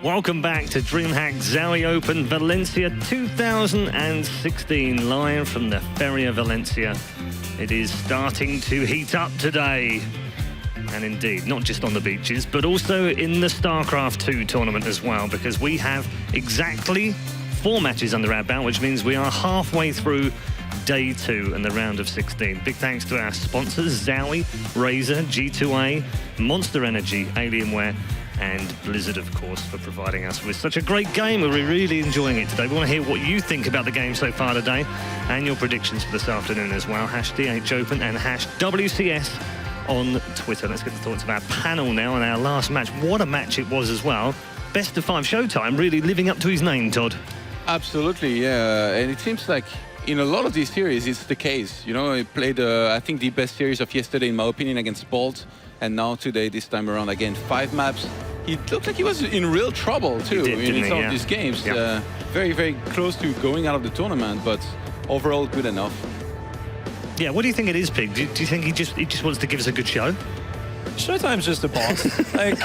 Welcome back to DreamHack ZOWIE Open Valencia 2016, live from the Feria Valencia. It is starting to heat up today. And indeed, not just on the beaches, but also in the StarCraft 2 tournament as well, because we have exactly 4 matches under our belt, which means we are halfway through day 2 and the round of 16. Big thanks to our sponsors, ZOWIE, Razer, G2A, Monster Energy, Alienware, and Blizzard, of course, for providing us with such a great game. We're really enjoying it today. We want to hear what you think about the game so far today and your predictions for this afternoon as well. #DHOpen and #WCS on Twitter. Let's get the thoughts of our panel now on our last match. What a match it was as well. Best of 5 Showtime, really living up to his name, Todd. Absolutely, yeah. And it seems like in a lot of these series, it's the case. You know, he played, I think, the best series of yesterday, in my opinion, against Bolt. And now today, this time around, again, 5 maps. He looked like he was in real trouble, too, in some of these games. Yeah. Very, very close to going out of the tournament, but overall good enough. Yeah, what do you think it is, Pig? Do you think he just wants to give us a good show? Showtime's just a boss. Like,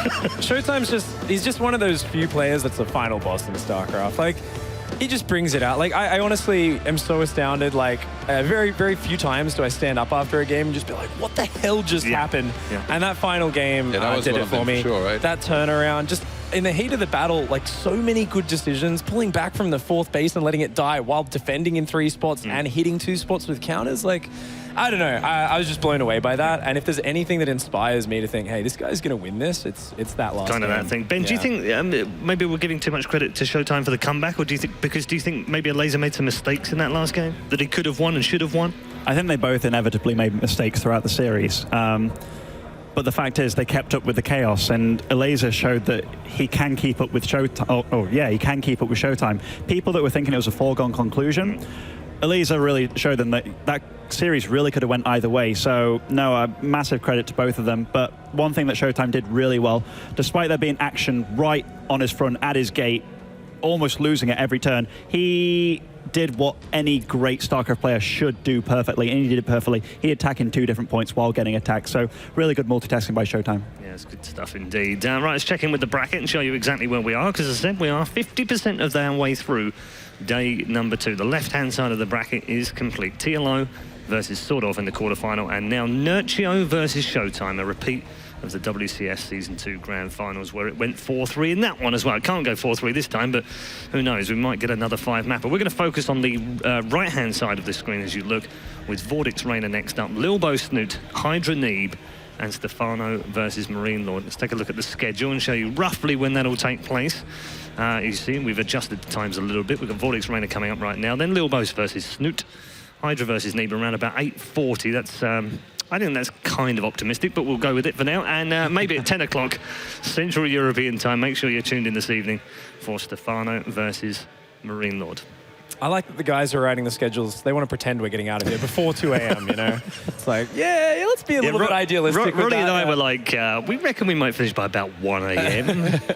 he's just one of those few players that's the final boss in StarCraft. Like, he just brings it out. Like, I honestly am so astounded. Like, very, very few times do I stand up after a game and just be like, what the hell just happened? Yeah. And that final game did it for me. Sure, right? That turnaround, just in the heat of the battle, like, so many good decisions, pulling back from the 4th base and letting it die while defending in 3 spots and hitting 2 spots with counters. Like, I don't know. I was just blown away by that. And if there's anything that inspires me to think, hey, this guy's going to win this, it's that last kind of that thing. Ben, do you think maybe we're giving too much credit to Showtime for the comeback, or do you think maybe Laser made some mistakes in that last game that he could have won and should have won? I think they both inevitably made mistakes throughout the series. But the fact is, they kept up with the chaos, and Laser showed that he can keep up with Showtime. He can keep up with Showtime. People that were thinking it was a foregone conclusion, Elisa really showed them that that series really could have went either way. So, no, massive credit to both of them. But one thing that Showtime did really well, despite there being action right on his front, at his gate, almost losing at every turn, he did what any great StarCraft player should do perfectly, and he did it perfectly. He attacked in 2 different points while getting attacked. So, really good multitasking by Showtime. Yeah, it's good stuff indeed. Right, let's check in with the bracket and show you exactly where we are, because as I said, we are 50% of our way through day number 2. The left-hand side of the bracket is complete. TLO versus Sordov in the quarterfinal, and now Nurcio versus Showtime, a repeat of the WCS Season 2 Grand Finals, where it went 4-3 in that one as well. It can't go 4-3 this time, but who knows? We might get another 5-mapper. We're going to focus on the right-hand side of the screen as you look, with VortiX Reynor next up, Lilbo Snoot, Hydra Neeb, and Stefano versus Marine Lord. Let's take a look at the schedule and show you roughly when that'll take place. You see, we've adjusted the times a little bit. We've got VortiX Reynor coming up right now. Then Lilbos versus Snoot, Hydra versus Neeb around about 8:40. That's I think that's kind of optimistic, but we'll go with it for now. And maybe at 10 o'clock Central European time. Make sure you're tuned in this evening for Stefano versus Marine Lord. I like that the guys who are writing the schedules, they want to pretend we're getting out of here before 2 a.m., you know? It's like, yeah, let's be a little bit idealistic. Roddy and I were like, we reckon we might finish by about 1 a.m.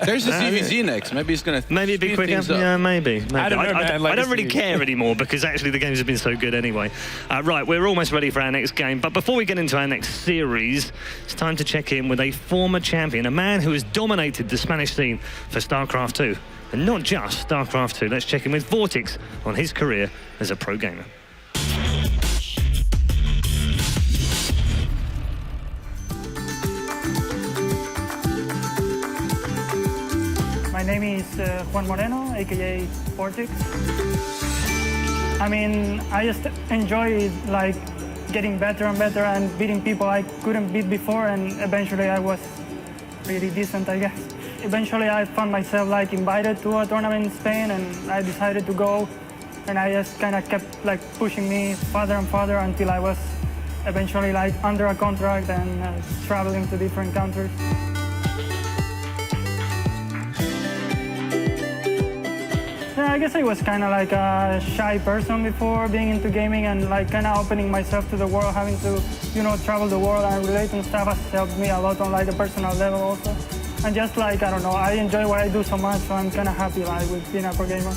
There's a ZvZ next. Maybe it's going to maybe a bit quicker. Yeah, maybe. I don't know, man. I don't really care anymore, because actually the games have been so good anyway. Right, we're almost ready for our next game. But before we get into our next series, it's time to check in with a former champion, a man who has dominated the Spanish scene for StarCraft 2. And not just StarCraft 2. Let's check in with VortiX on his career as a pro gamer. My name is Juan Moreno, aka VortiX. I mean, I just enjoy like getting better and better and beating people I couldn't beat before, and eventually I was pretty decent, I guess. Eventually I found myself like invited to a tournament in Spain, and I decided to go, and I just kind of kept like pushing me farther and farther until I was eventually like under a contract and traveling to different countries. Yeah, I guess I was kind of like a shy person before being into gaming, and like kind of opening myself to the world, having to, you know, travel the world and relate and stuff has helped me a lot on like a personal level also. And just like, I don't know, I enjoy what I do so much, so I'm kind of happy like with being a pro gamer.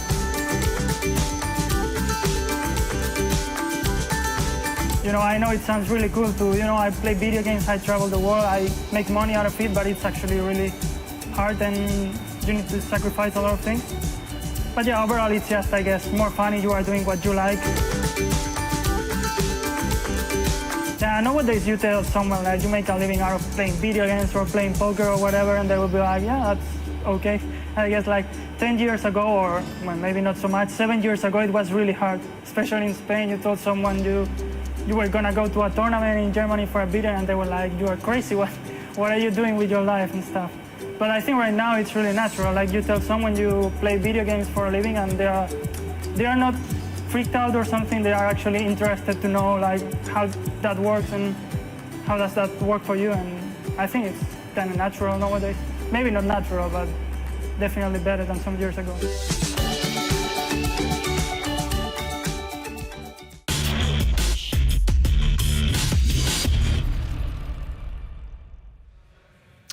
You know, I know it sounds really cool to, you know, I play video games, I travel the world, I make money out of it, but it's actually really hard, and you need to sacrifice a lot of things. But yeah, overall it's just, I guess, more funny. You are doing what you like. Yeah, nowadays you tell someone like you make a living out of playing video games or playing poker or whatever, and they will be like, yeah, that's okay. I guess like 10 years ago, or well, maybe not so much, 7 years ago, it was really hard. Especially in Spain, you told someone you were gonna go to a tournament in Germany for a video, and they were like, you are crazy, what are you doing with your life and stuff? But I think right now it's really natural. Like you tell someone you play video games for a living, and they are not freaked out or something. They are actually interested to know like how that works and how does that work for you. And I think it's kind of natural nowadays. Maybe not natural, but definitely better than some years ago.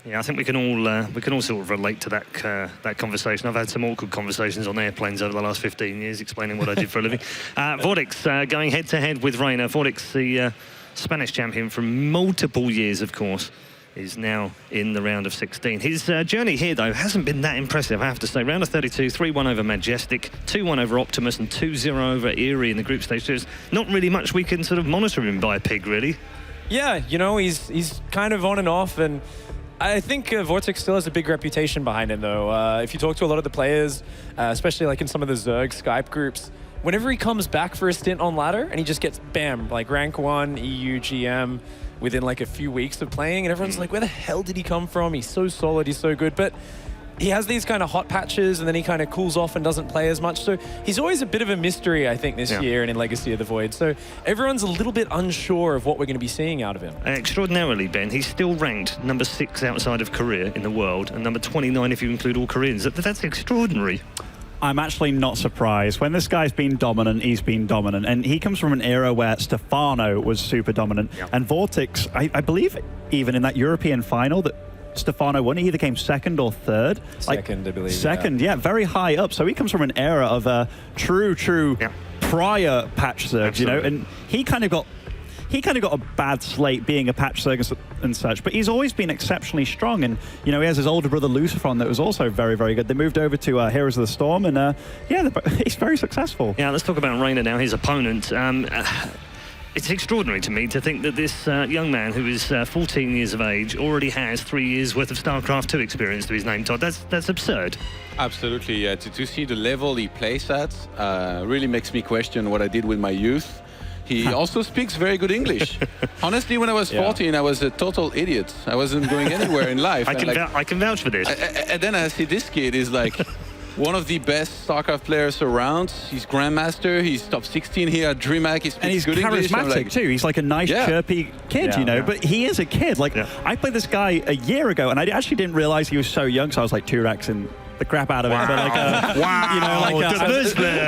Yeah, I think we can all sort of relate to that conversation. I've had some awkward conversations on airplanes over the last 15 years, explaining what I did for a living. VortiX going head-to-head with Reynor. VortiX, the Spanish champion from multiple years, of course, is now in the round of 16. His journey here, though, hasn't been that impressive, I have to say. Round of 32, 3-1 over Majestic, 2-1 over Optimus, and 2-0 over Eerie in the group stage. So there's not really much we can sort of monitor him by, Pig, really. Yeah, you know, he's kind of on and off, and I think VortiX still has a big reputation behind him, though. If you talk to a lot of the players, especially like in some of the Zerg Skype groups, whenever he comes back for a stint on ladder and he just gets, bam, like rank 1, EU, GM, within like a few weeks of playing, and everyone's like, where the hell did he come from? He's so solid, he's so good. But he has these kind of hot patches, and then he kind of cools off and doesn't play as much. So he's always a bit of a mystery, I think, this year and in Legacy of the Void. So everyone's a little bit unsure of what we're going to be seeing out of him. Extraordinarily, Ben, he's still ranked number 6 outside of Korea in the world, and number 29 if you include all Koreans. That's extraordinary. I'm actually not surprised. When this guy's been dominant, he's been dominant. And he comes from an era where Stefano was super dominant. Yep. And VortiX, I believe even in that European final that Stefano won, he either came second or third. Second, I believe. Second, yeah, very high up. So he comes from an era of true prior patch Zergs, you know, and he kind of got a bad slate being a patch Zerg and such, but he's always been exceptionally strong. And, you know, he has his older brother Lucifron that was also very, very good. They moved over to Heroes of the Storm, and yeah, he's very successful. Yeah, let's talk about Reynor now, his opponent. It's extraordinary to me to think that this young man who is 14 years of age already has 3 years worth of StarCraft 2 experience to his name, Todd. That's absurd. Absolutely, yeah. To see the level he plays at really makes me question what I did with my youth. He also speaks very good English. Honestly, when I was 14, I was a total idiot. I wasn't going anywhere in life. I can vouch for this. And then I see this kid is like one of the best StarCraft players around. He's Grandmaster. He's top 16 here at DreamHack. He speaks good English. And he's charismatic too. He's like a nice, chirpy kid, you know. But he is a kid. Like I played this guy a year ago, and I actually didn't realize he was so young. So I was like 2-Rexing the crap out of it. But like, you know, like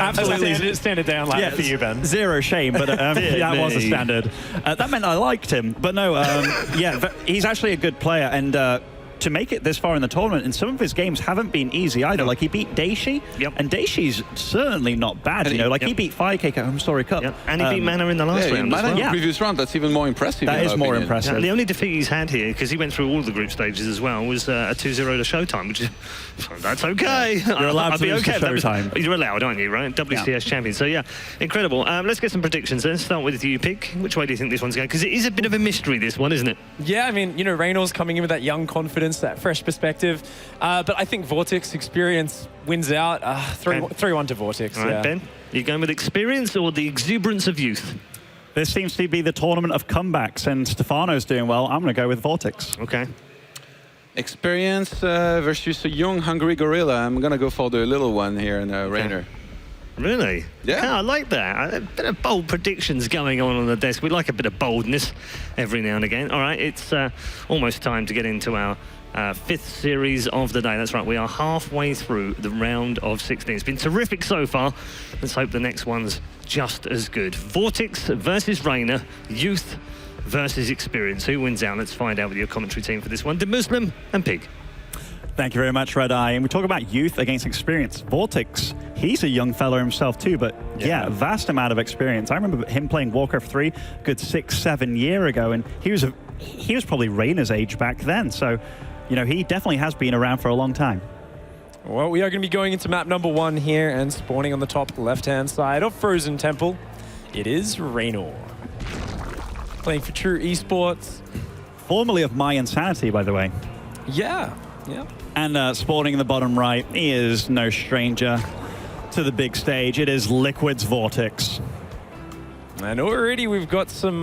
absolutely stand it down like for you, Ben. Zero shame, but that was the standard. That meant I liked him. But no, yeah, he's actually a good player, and to make it this far in the tournament, and some of his games haven't been easy either. Like he beat Daishi, and Daishi's certainly not bad, you know. Like he beat Firecake at Home Story Cup. And he beat Mana in the last round Mana as well. in the previous round, that's even more impressive. That is more impressive. And the only defeat he's had here, because he went through all the group stages as well, was a 2-0 to Showtime, which is, that's okay. You're allowed to lose to Showtime. You're allowed, aren't you, right? WCS champion. So yeah, incredible. Let's get some predictions then. Start with you, Pick. Which way do you think this one's going? Because it is a bit of a mystery, this one, isn't it? Yeah, I mean, you know, Reynor's coming in with that young confidence, that fresh perspective. But I think VortiX experience wins out. 3-1 to VortiX. All right, Ben, you going with experience or the exuberance of youth? This seems to be the tournament of comebacks, and Stefano's doing well. I'm going to go with VortiX. Okay. Experience versus a young, hungry gorilla. I'm going to go for the little one here in Reynor. Really? Yeah. I like that. A bit of bold predictions going on the desk. We like a bit of boldness every now and again. All right, it's almost time to get into our 5th series of the day. That's right, we are halfway through the round of 16. It's been terrific so far. Let's hope the next one's just as good. VortiX versus Reynor, youth versus experience. Who wins out? Let's find out with your commentary team for this one. The Muslim and Pig. Thank you very much, Red Eye. And we talk about youth against experience. VortiX, he's a young fella himself too, but yeah, a vast amount of experience. I remember him playing Warcraft 3 a good 6-7 years ago, and he was probably Reynor's age back then. So, you know, he definitely has been around for a long time. Well, we are going to be going into map number 1 here and spawning on the top left-hand side of Frozen Temple. It is Reynor. Playing for True Esports. Formerly of My Insanity, by the way. Yeah. And spawning in the bottom right, he is no stranger to the big stage. It is Liquid's VortiX. And already we've got some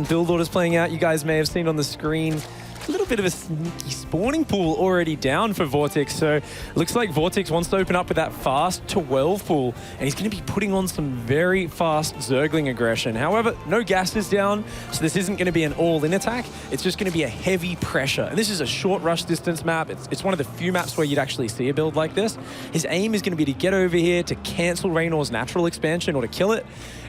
build orders playing out. You guys may have seen on the screen a little bit of a sneaky spawning pool already down for VortiX. So it looks like VortiX wants to open up with that fast 12 pool, and he's going to be putting on some very fast Zergling aggression. However, no gas is down, so this isn't going to be an all-in attack. It's just going to be a heavy pressure. And this is a short rush distance map. It's one of the few maps where you'd actually see a build like this. His aim is going to be to get over here to cancel Reynor's natural expansion or to kill it,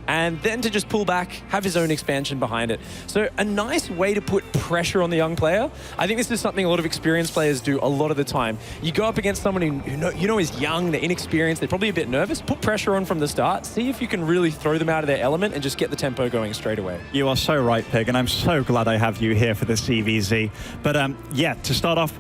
and then to just pull back, have his own expansion behind it. So a nice way to put pressure on the young player. I think this is something a lot of experienced players do a lot of the time. You go up against someone who you know is young, they're inexperienced, they're probably a bit nervous. Put pressure on from the start. See if you can really throw them out of their element and just get the tempo going straight away. You are so right, Pig, and I'm so glad I have you here for this ZvZ. But yeah, to start off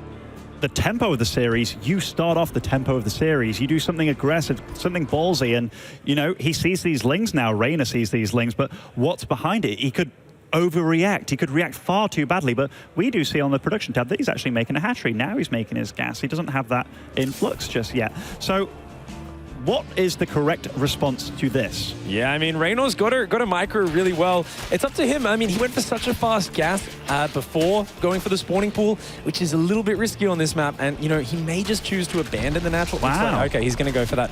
the tempo of the series, you start off the tempo of the series. You do something aggressive, something ballsy, and, you know, he sees these lings now. Reynor sees these lings, but what's behind it? He could overreact. He could react far too badly, but we do see on the production tab that he's actually making a hatchery. Now he's making his gas. He doesn't have that influx just yet. So what is the correct response to this? Yeah, I mean, Reynor's got a micro really well. It's up to him. I mean, he went for such a fast gas before going for the spawning pool, which is a little bit risky on this map. And, you know, he may just choose to abandon the natural. Wow. Like, okay, he's going to go for that.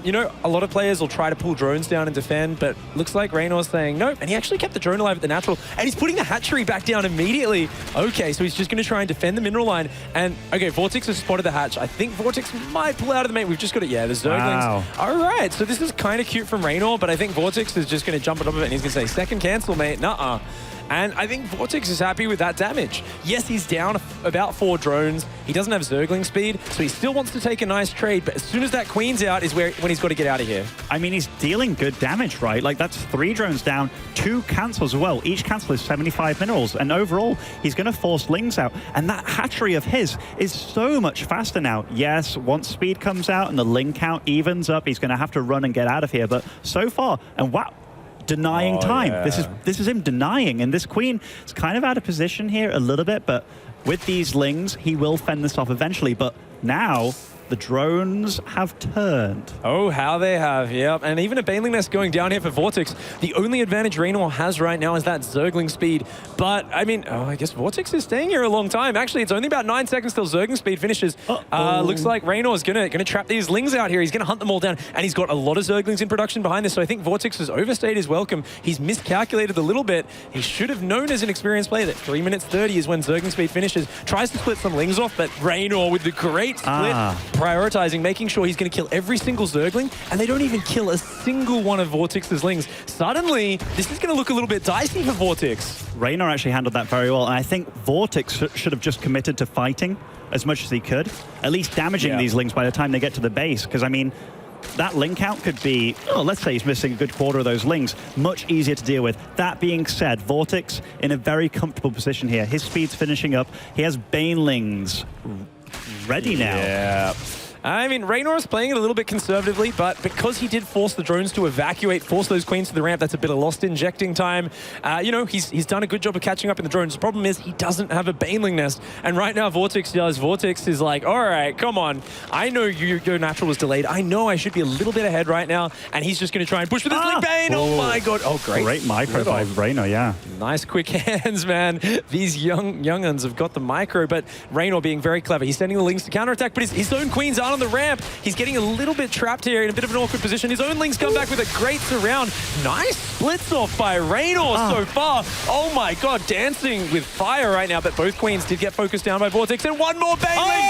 You know, a lot of players will try to pull drones down and defend, but looks like Reynor's saying no. And he actually kept the drone alive at the natural, and he's putting the hatchery back down immediately. Okay, so he's just going to try and defend the mineral line. And, okay, VortiX has spotted the hatch. I think VortiX might pull out of the main. We've just got it. Yeah, the Zerglings. Wow. All right, so this is kind of cute from Reynor, but I think VortiX is just going to jump on top of it, and he's going to say, second cancel, mate. Nuh-uh. And I think VortiX is happy with that damage. Yes, he's down about 4 drones. He doesn't have Zergling speed, so he still wants to take a nice trade, but as soon as that Queen's out is when he's got to get out of here. I mean, he's dealing good damage, right? Like, that's 3 drones down, 2 cancels as well. Each cancel is 75 minerals, and overall, he's going to force lings out. And that hatchery of his is so much faster now. Yes, once speed comes out and the ling count evens up, he's going to have to run and get out of here. But so far, and wow, denying time. Yeah. This is him denying, and this Queen is kind of out of position here a little bit, but with these lings, he will fend this off eventually. But now the drones have turned. Oh, how they have, yep. And even a Baneling Nest going down here for VortiX. The only advantage Reynor has right now is that Zergling speed. But, I mean, I guess VortiX is staying here a long time. Actually, it's only about 9 seconds till Zergling speed finishes. Looks like Reynor is gonna trap these lings out here. He's gonna hunt them all down. And he's got a lot of Zerglings in production behind this. So I think VortiX has overstayed his welcome. He's miscalculated a little bit. He should have known as an experienced player that 3 minutes 30 is when Zergling speed finishes. Tries to split some lings off, but Reynor with the great split. Prioritizing, making sure he's going to kill every single Zergling, and they don't even kill a single one of VortiX's lings. Suddenly, this is going to look a little bit dicey for VortiX. Reynor actually handled that very well, and I think VortiX should have just committed to fighting as much as he could, at least damaging these lings by the time they get to the base, because, I mean, that ling count could be, let's say he's missing a good quarter of those lings, much easier to deal with. That being said, VortiX in a very comfortable position here. His speed's finishing up. He has Banelings ready now. Yeah. I mean, Reynor is playing it a little bit conservatively, but because he did force the drones to evacuate, force those Queens to the ramp, that's a bit of lost injecting time. You know, he's done a good job of catching up in the drones. The problem is he doesn't have a Baneling Nest. And right now, VortiX does. VortiX is like, all right, come on. I know your natural was delayed. I know I should be a little bit ahead right now. And he's just going to try and push with his Link Bane. Oh, my God. Oh, great. Great micro by Reynor, yeah. Nice quick hands, man. These young'uns have got the micro, but Reynor being very clever. He's sending the lings to counterattack, but his own Queens aren't on the ramp. He's getting a little bit trapped here in a bit of an awkward position. His own lings come back with a great surround. Nice splits off by Reynor so far. Oh my God, dancing with fire right now, but both Queens did get focused down by VortiX, and one more Baneling.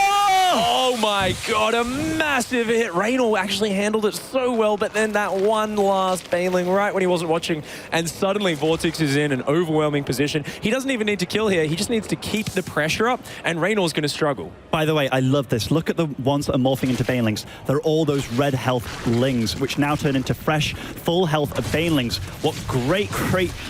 Oh my God, a massive hit. Reynor actually handled it so well, but then that one last Baneling right when he wasn't watching, and suddenly VortiX is in an overwhelming position. He doesn't even need to kill here. He just needs to keep the pressure up, and Reynor's going to struggle. By the way, I love this. Look at the ones that are morphing into Banelings. They're all those red health lings, which now turn into fresh, full health of Banelings. What great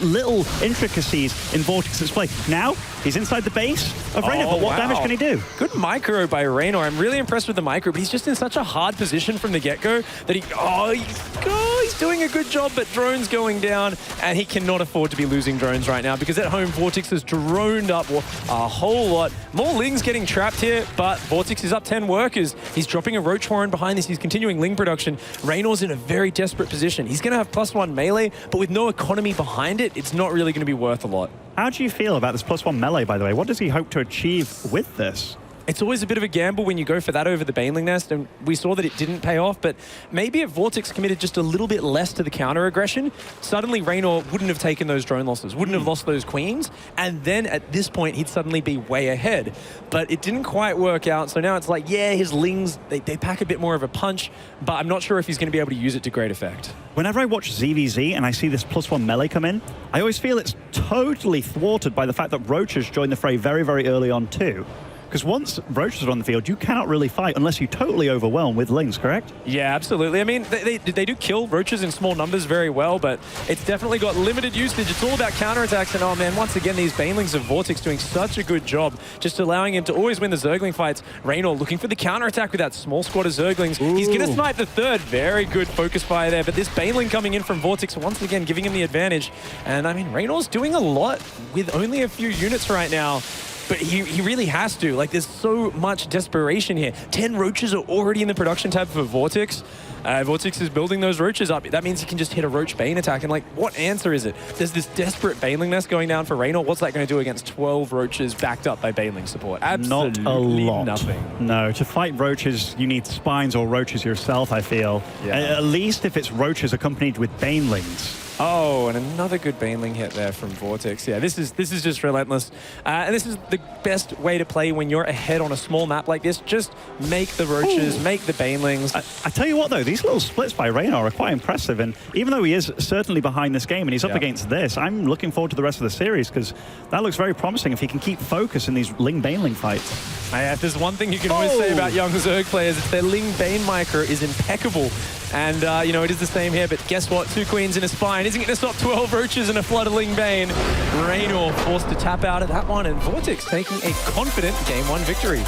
little intricacies in VortiX's play. Now, he's inside the base of Reynor, but what damage can he do? Good micro by Reynor. Reynor. I'm really impressed with the micro, but he's just in such a hard position from the get-go that he's doing a good job, but drones going down, and he cannot afford to be losing drones right now because at home, VortiX has droned up a whole lot. More Lings getting trapped here, but VortiX is up 10 workers. He's dropping a Roach Warren behind this. He's continuing Ling production. Reynor's in a very desperate position. He's going to have +1 melee, but with no economy behind it, it's not really going to be worth a lot. How do you feel about this +1 melee, by the way? What does he hope to achieve with this? It's always a bit of a gamble when you go for that over the Baneling Nest, and we saw that it didn't pay off, but maybe if VortiX committed just a little bit less to the counter-aggression, suddenly Reynor wouldn't have taken those drone losses, wouldn't have lost those queens, and then at this point, he'd suddenly be way ahead. But it didn't quite work out, so now it's like, yeah, his Lings, they pack a bit more of a punch, but I'm not sure if he's going to be able to use it to great effect. Whenever I watch ZvZ and I see this +1 melee come in, I always feel it's totally thwarted by the fact that Roaches joined the fray very, very early on too. Because once Roaches are on the field, you cannot really fight unless you totally overwhelm with Lings, correct? Yeah, absolutely. I mean, they do kill Roaches in small numbers very well, but it's definitely got limited usage. It's all about counterattacks, and oh man, once again, these Banelings of VortiX doing such a good job, just allowing him to always win the Zergling fights. Reynor looking for the counterattack with that small squad of Zerglings. Ooh. He's going to snipe the third. Very good focus fire there, but this Baneling coming in from VortiX, once again, giving him the advantage. And I mean, Reynor's doing a lot with only a few units right now. But he really has to. Like, there's so much desperation here. 10 Roaches are already in the production tab for VortiX. VortiX is building those Roaches up. That means he can just hit a Roach Bane attack. And, like, what answer is it? There's this desperate Baneling Nest going down for Reynor. What's that going to do against 12 Roaches backed up by Baneling support? Absolutely not a lot. Nothing. No, to fight Roaches, you need Spines or Roaches yourself, I feel. Yeah. At least if it's Roaches accompanied with Banelings. Oh, and another good Baneling hit there from VortiX. Yeah, this is just relentless. And this is the best way to play when you're ahead on a small map like this. Just make the Roaches, make the Banelings. I tell you what, though, these little splits by Reynor are quite impressive. And even though he is certainly behind this game and he's up against this, I'm looking forward to the rest of the series because that looks very promising if he can keep focus in these Ling-Baneling fights. If there's one thing you can always say about young Zerg players, it's their Ling-Bane micro is impeccable. And, you know, it is the same here, but guess what? 2 queens and a Spine isn't going to stop 12 Roaches and a flood of Ling-Bane. Reynor forced to tap out of that one, and VortiX taking a confident Game 1 victory.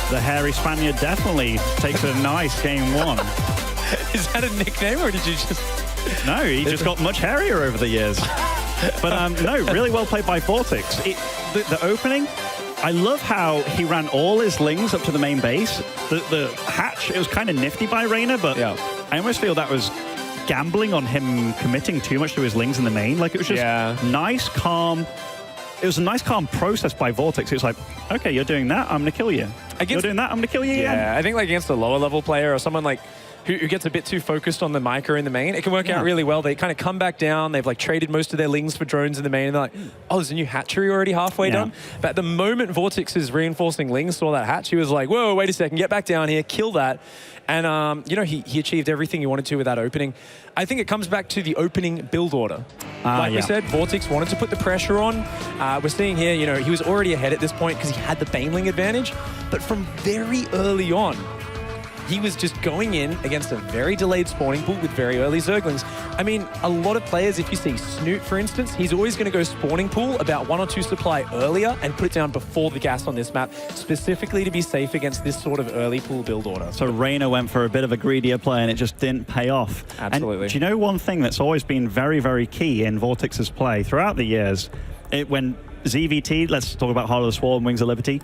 The hairy Spaniard definitely takes a nice Game 1. Is that a nickname, or did you just... No, he just got much hairier over the years. But, no, really well played by VortiX. The opening... I love how he ran all his Lings up to the main base. The hatch, it was kind of nifty by Reynor, but I almost feel that was gambling on him committing too much to his Lings in the main. Like, it was just nice, calm. It was a nice, calm process by VortiX. It was like, okay, you're doing that, I'm going to kill you. You're doing that, I'm going to kill you again. Yeah, I think like against a lower level player or someone like who gets a bit too focused on the micro in the main, it can work out really well. They kind of come back down. They've like traded most of their Lings for drones in the main, and they're like, oh, there's a new hatchery already halfway done. But at the moment VortiX is reinforcing Lings saw that hatch, he was like, whoa, wait a second, get back down here, kill that. And, you know, he achieved everything he wanted to with that opening. I think it comes back to the opening build order. Like we said, VortiX wanted to put the pressure on. We're seeing here, you know, he was already ahead at this point because he had the Baneling advantage. But from very early on, he was just going in against a very delayed spawning pool with very early Zerglings. I mean, a lot of players, if you see Snoot, for instance, he's always going to go spawning pool about 1 or 2 supply earlier and put it down before the gas on this map, specifically to be safe against this sort of early pool build order. So Reynor went for a bit of a greedier play and it just didn't pay off. Absolutely. And do you know one thing that's always been very, very key in VortiX's play throughout the years? When ZvT, let's talk about Heart of the Swarm, Wings of Liberty,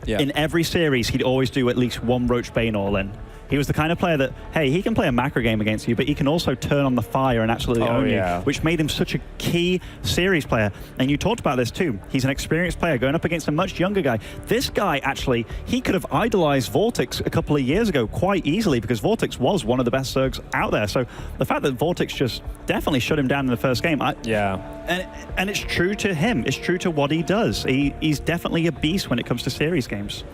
in every series, he'd always do at least 1 Roach Bane all in. He was the kind of player that, hey, he can play a macro game against you, but he can also turn on the fire and absolutely own you, which made him such a key series player. And you talked about this too. He's an experienced player going up against a much younger guy. This guy, actually, he could have idolized VortiX a couple of years ago quite easily because VortiX was one of the best Zergs out there. So the fact that VortiX just definitely shut him down in the first game, and it's true to him. It's true to what he does. He's definitely a beast when it comes to series games.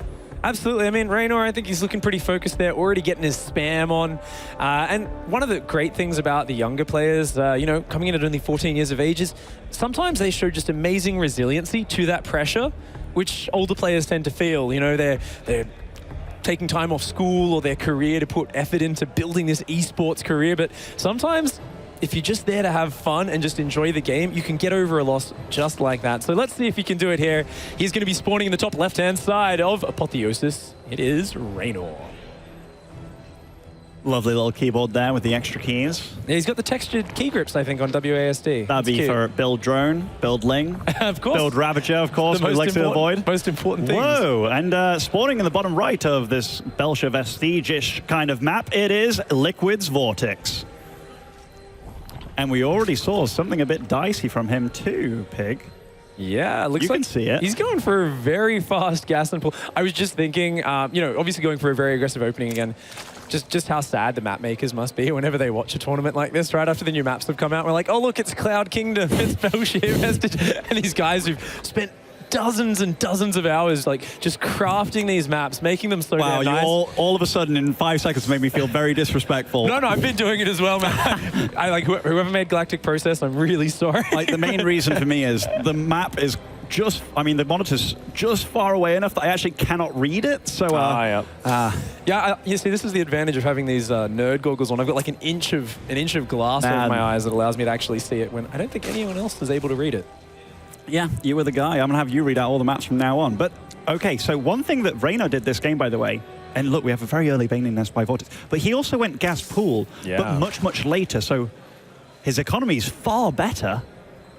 Absolutely. I mean, Reynor, I think he's looking pretty focused there, already getting his spam on. And one of the great things about the younger players, you know, coming in at only 14 years of age is sometimes they show just amazing resiliency to that pressure, which older players tend to feel. You know, they're taking time off school or their career to put effort into building this esports career, but sometimes if you're just there to have fun and just enjoy the game, you can get over a loss just like that. So let's see if he can do it here. He's going to be spawning in the top left-hand side of Apotheosis. It is Reynor. Lovely little keyboard there with the extra keys. Yeah, he's got the textured key grips, I think, on WASD. That'd be for build drone, build Ling, of course. build Ravager, of course, we like to avoid. Most important things. Whoa, and spawning in the bottom right of this Belcher Vestige-ish kind of map, it is Liquid's VortiX. And we already saw something a bit dicey from him too, Pig. Yeah, it looks you like can see it. He's going for a very fast gas and pull. I was just thinking, you know, obviously going for a very aggressive opening again. Just how sad the map makers must be whenever they watch a tournament like this, right after the new maps have come out. We're like, oh, look, it's Cloud Kingdom, it's Belcher, and these guys who've spent dozens and dozens of hours like just crafting these maps, making them so damn nice. Wow, you all of a sudden in 5 seconds made me feel very disrespectful. No, I've been doing it as well, man. I like whoever made Galactic Process, I'm really sorry. Like the main reason for me is the map is just, I mean, the monitor's just far away enough that I actually cannot read it. So, you see, this is the advantage of having these nerd goggles on. I've got like an inch of glass over my eyes that allows me to actually see it when I don't think anyone else is able to read it. Yeah, you were the guy. I'm going to have you read out all the maps from now on. But, okay, so one thing that Reynor did this game, by the way, and look, we have a very early Baneling Nest by VortiX, but he also went gas pool, but much, much later. So his economy is far better,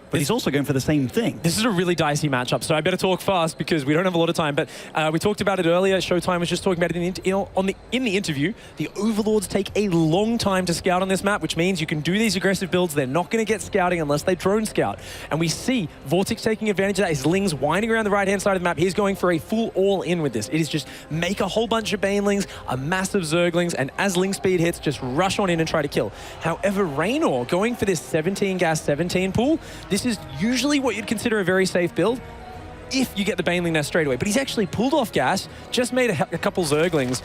but he's also going for the same thing. This is a really dicey matchup, so I better talk fast because we don't have a lot of time. But we talked about it earlier. Showtime was just talking about it in the interview. The Overlords take a long time to scout on this map, which means you can do these aggressive builds. They're not going to get scouting unless they drone scout. And we see VortiX taking advantage of that. His Ling's winding around the right-hand side of the map. He's going for a full all-in with this. It is just make a whole bunch of Banelings, a massive Zerglings, and as Ling speed hits, just rush on in and try to kill. However, Reynor going for this 17 gas 17 pool, this is usually what you'd consider a very safe build if you get the Baneling Nest straight away. But he's actually pulled off gas, just made a couple Zerglings.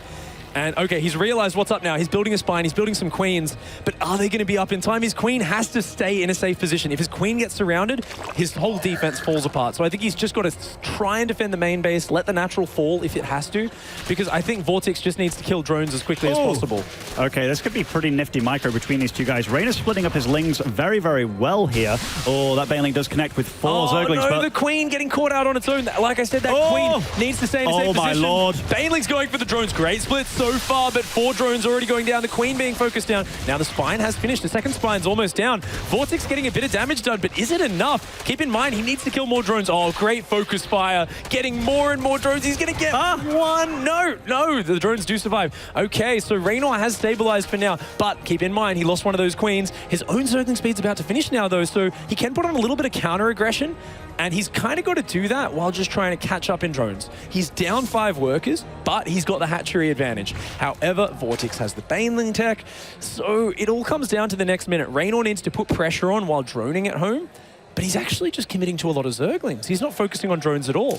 And okay, he's realized what's up now. He's building a spine, he's building some queens, but are they going to be up in time? His queen has to stay in a safe position. If his queen gets surrounded, his whole defense falls apart. So I think he's just got to try and defend the main base, let the natural fall if it has to, because I think VortiX just needs to kill drones as quickly as possible. Okay, this could be pretty nifty micro between these two guys. Reynor's splitting up his Lings very, very well here. Oh, that Baneling does connect with 4 Zerglings. No, but the queen getting caught out on its own. Like I said, that queen needs to stay in a safe position. Oh my lord. Baneling's going for the drones. Great split so far, but 4 drones already going down. The queen being focused down. Now the spine has finished. The second spine's almost down. VortiX getting a bit of damage done, but is it enough? Keep in mind, he needs to kill more drones. Oh, great focus fire. Getting more and more drones. He's going to get one. No, the drones do survive. Okay, so Reynor has stabilized for now, but keep in mind, he lost one of those queens. His own Zergling speed's about to finish now, though, so he can put on a little bit of counter aggression. And he's kind of got to do that while just trying to catch up in drones. He's down 5 workers, but he's got the hatchery advantage. However, VortiX has the Baneling tech, so it all comes down to the next minute. Reynor needs to put pressure on while droning at home, but he's actually just committing to a lot of Zerglings. He's not focusing on drones at all.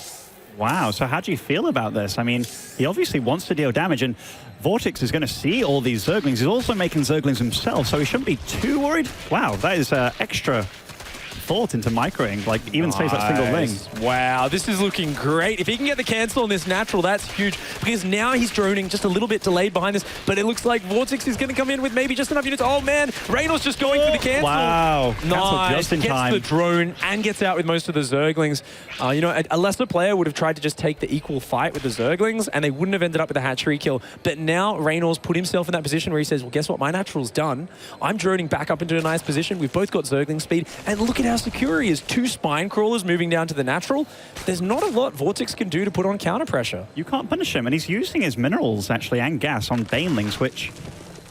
Wow, so how do you feel about this? I mean, he obviously wants to deal damage, and VortiX is going to see all these Zerglings. He's also making Zerglings himself, so he shouldn't be too worried. Wow, that is extra thought into microing, like even saves that single Ling. Wow, this is looking great. If he can get the cancel on this natural, that's huge, because now he's droning just a little bit delayed behind this, but it looks like VortiX is going to come in with maybe just enough units. Oh man, Reynor's just going for the cancel. Wow, nice. Just in gets time. The drone and gets out with most of the Zerglings. You know, a lesser player would have tried to just take the equal fight with the Zerglings, and they wouldn't have ended up with a hatchery kill. But now Reynor's put himself in that position where he says, well, guess what? My natural's done. I'm droning back up into a nice position. We've both got Zergling speed, and look at how secure he is. 2 spine crawlers moving down to the natural. There's not a lot VortiX can do to put on counter pressure. You can't punish him, and he's using his minerals actually and gas on Banelings, which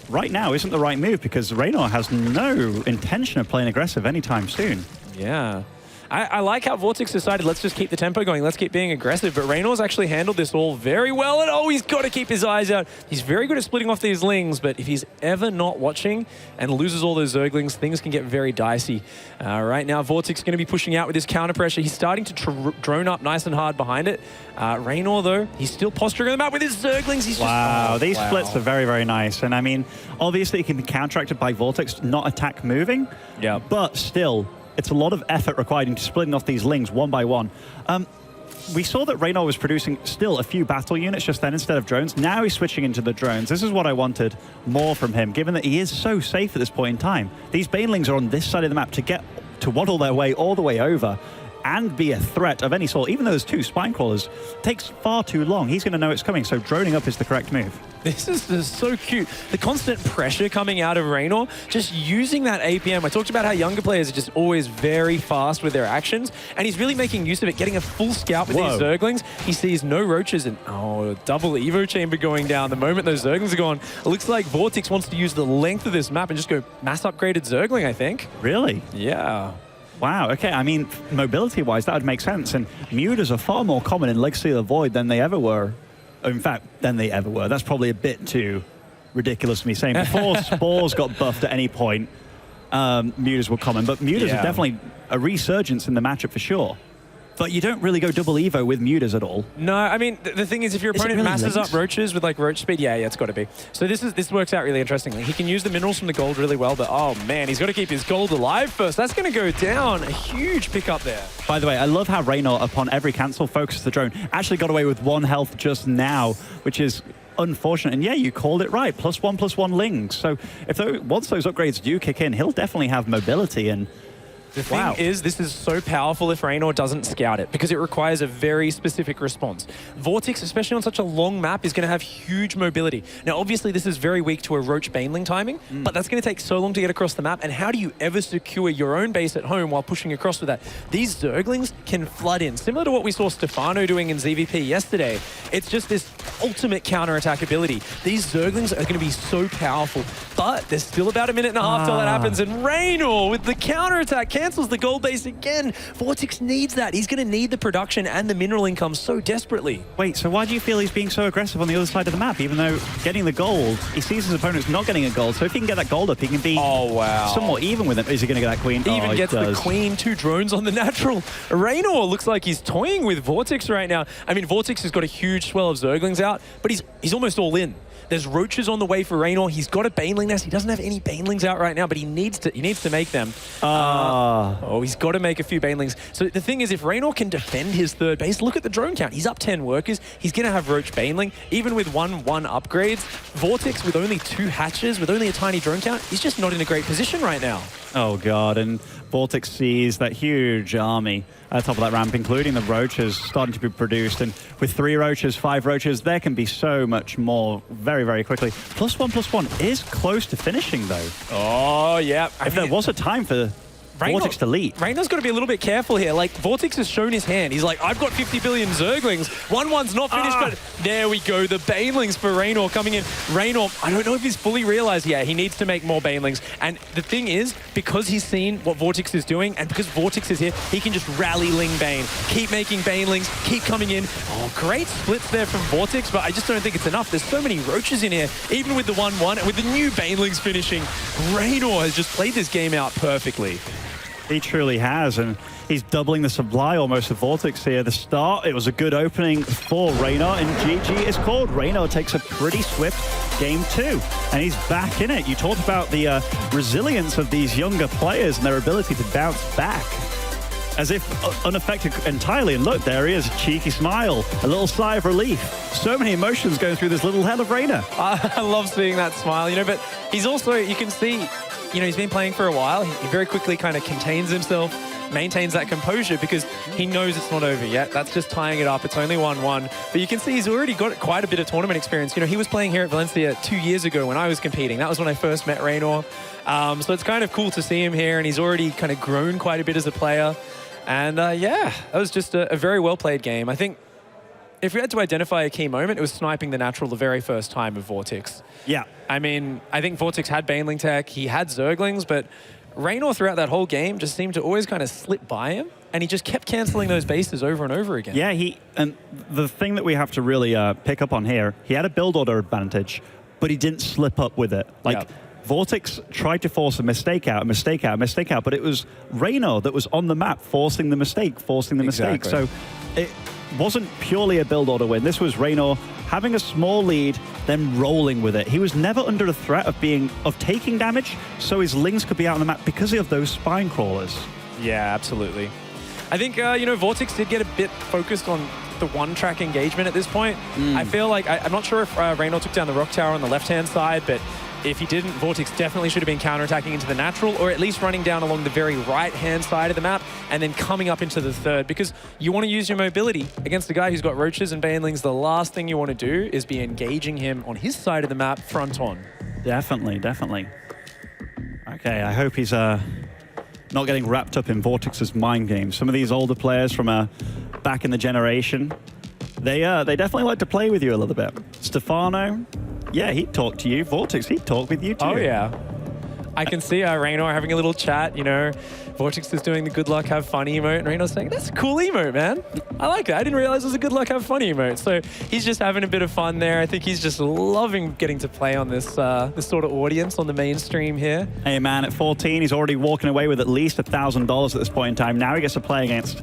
right now isn't the right move because Reynor has no intention of playing aggressive anytime soon. Yeah. I like how VortiX decided, let's just keep the tempo going, let's keep being aggressive, but Reynor's actually handled this all very well, and oh, he's got to keep his eyes out. He's very good at splitting off these Lings, but if he's ever not watching and loses all those Zerglings, things can get very dicey. Right now, VortiX going to be pushing out with his counter pressure. He's starting to drone up nice and hard behind it. Reynor, though, he's still posturing on the map with his Zerglings. He's just, these splits are very, very nice. And I mean, obviously it can be counteracted by VortiX, not attack moving, but still, it's a lot of effort required into splitting off these Lings one by one. we saw that Reynor was producing still a few battle units just then instead of drones. Now he's switching into the drones. This is what I wanted more from him, given that he is so safe at this point in time. These banelings are on this side of the map to waddle their way all the way over and be a threat of any sort. Even though there's 2 spine crawlers, takes far too long. He's going to know it's coming, so droning up is the correct move. This is so cute. The constant pressure coming out of Reynor, just using that APM. I talked about how younger players are just always very fast with their actions, and he's really making use of it, getting a full scout with these Zerglings. He sees no roaches, and double Evo chamber going down. The moment those Zerglings are gone, it looks like VortiX wants to use the length of this map and just go mass upgraded Zergling, I think. Really? Yeah. Wow, okay, I mean, mobility-wise, that would make sense, and mutas are far more common in Legacy of the Void than they ever were. In fact, than they ever were. That's probably a bit too ridiculous for me saying. Before Spores got buffed at any point, mutas were common, but mutas are definitely a resurgence in the matchup for sure. But you don't really go double Evo with mutas at all. No, I mean, the thing is, if your opponent masses up roaches with like roach speed, yeah, it's got to be. So this works out really interestingly. He can use the minerals from the gold really well, but oh man, he's got to keep his gold alive first. That's going to go down. A huge pickup there. By the way, I love how Reynor, upon every cancel, focuses the drone. Actually got away with 1 health just now, which is unfortunate. And yeah, you called it right. +1/+1 lings. So if once those upgrades do kick in, he'll definitely have mobility. And the thing is, this is so powerful if Reynor doesn't scout it, because it requires a very specific response. VortiX, especially on such a long map, is going to have huge mobility. Now, obviously, this is very weak to a roach baneling timing, but that's going to take so long to get across the map. And how do you ever secure your own base at home while pushing across with that? These Zerglings can flood in, similar to what we saw Stefano doing in ZVP yesterday. It's just this ultimate counterattack ability. These Zerglings are going to be so powerful, but there's still about 1.5 minutes till that happens, and Reynor with the counterattack cancels the gold base again. VortiX needs that. He's going to need the production and the mineral income so desperately. Wait, so why do you feel he's being so aggressive on the other side of the map? Even though getting the gold, he sees his opponent's not getting a gold, so if he can get that gold up, he can be somewhat even with him. Is he going to get that queen? He even gets the queen, 2 drones on the natural. Reynor looks like he's toying with VortiX right now. I mean, VortiX has got a huge swell of Zerglings out, but he's almost all in. There's roaches on the way for Reynor. He's got a baneling nest. He doesn't have any banelings out right now, but he needs to make them. He's got to make a few banelings. So the thing is, if Reynor can defend his 3rd base, look at the drone count. He's up 10 workers. He's going to have roach baneling. Even with 1/1 upgrades, VortiX with only 2 hatches, with only a tiny drone count, he's just not in a great position right now. Oh god, and VortiX sees that huge army at the top of that ramp, including the roaches starting to be produced. And with 3 roaches, 5 roaches, there can be so much more very, very quickly. +1/+1 is close to finishing, though. Oh, yeah. If there was a time for VortiX to lead. Reynor's got to be a little bit careful here. Like, VortiX has shown his hand. He's like, I've got 50 billion Zerglings. 1/1's not finished, but there we go. The banelings for Reynor coming in. Reynor, I don't know if he's fully realized yet. He needs to make more banelings. And the thing is, because he's seen what VortiX is doing, and because VortiX is here, he can just rally Ling Bane. Keep making banelings, keep coming in. Oh, great splits there from VortiX, but I just don't think it's enough. There's so many roaches in here, even with the 1/1, and with the new banelings finishing. Reynor has just played this game out perfectly. He truly has, and he's doubling the supply almost of VortiX here. The start, it was a good opening for Reynor, and GG is called. Reynor takes a pretty swift game 2, and he's back in it. You talked about the resilience of these younger players and their ability to bounce back as if unaffected entirely. And look, there he is, a cheeky smile, a little sigh of relief. So many emotions going through this little head of Reynor. I love seeing that smile, but he's also, you can see, he's been playing for a while. He very quickly kind of contains himself, maintains that composure because he knows it's not over yet. That's just tying it up. It's only 1-1. But you can see he's already got quite a bit of tournament experience. He was playing here at Valencia 2 years ago when I was competing. That was when I first met Reynor. So it's kind of cool to see him here, and he's already kind of grown quite a bit as a player. And yeah, that was just a very well-played game. I think if we had to identify a key moment, it was sniping the natural the very first time of VortiX. Yeah. I mean, I think VortiX had baneling tech, he had Zerglings, but Reynor throughout that whole game just seemed to always kind of slip by him, and he just kept cancelling those bases over and over again. Yeah, and the thing that we have to really pick up on here, he had a build order advantage, but he didn't slip up with it. Like, VortiX tried to force a mistake out, but it was Reynor that was on the map forcing the mistake. So it wasn't purely a build order win. This was Reynor having a small lead, then rolling with it. He was never under a threat of taking damage, so his lings could be out on the map because of those spine crawlers. Yeah, absolutely. I think, you know, VortiX did get a bit focused on the one-track engagement at this point. I feel like, I'm not sure if Reynor took down the rock tower on the left-hand side, but if he didn't, VortiX definitely should have been counterattacking into the natural, or at least running down along the very right-hand side of the map and then coming up into the third, because you want to use your mobility against a guy who's got roaches and banelings. The last thing you want to do is be engaging him on his side of the map front on. Definitely, definitely. Okay, I hope he's not getting wrapped up in VortiX's mind games. Some of these older players from back in the generation, they definitely like to play with you a little bit. Stefano, yeah, he'd talk to you. VortiX, he'd talk with you too. Oh, yeah. I can see Reynor having a little chat, you know. VortiX is doing the good luck, have fun emote, and Reynor's saying, that's a cool emote, man. I like that. I didn't realize it was a good luck, have fun emote. So he's just having a bit of fun there. I think he's just loving getting to play on this, this sort of audience on the mainstream here. Hey, man, at 14, he's already walking away with at least $1,000 at this point in time. Now he gets to play against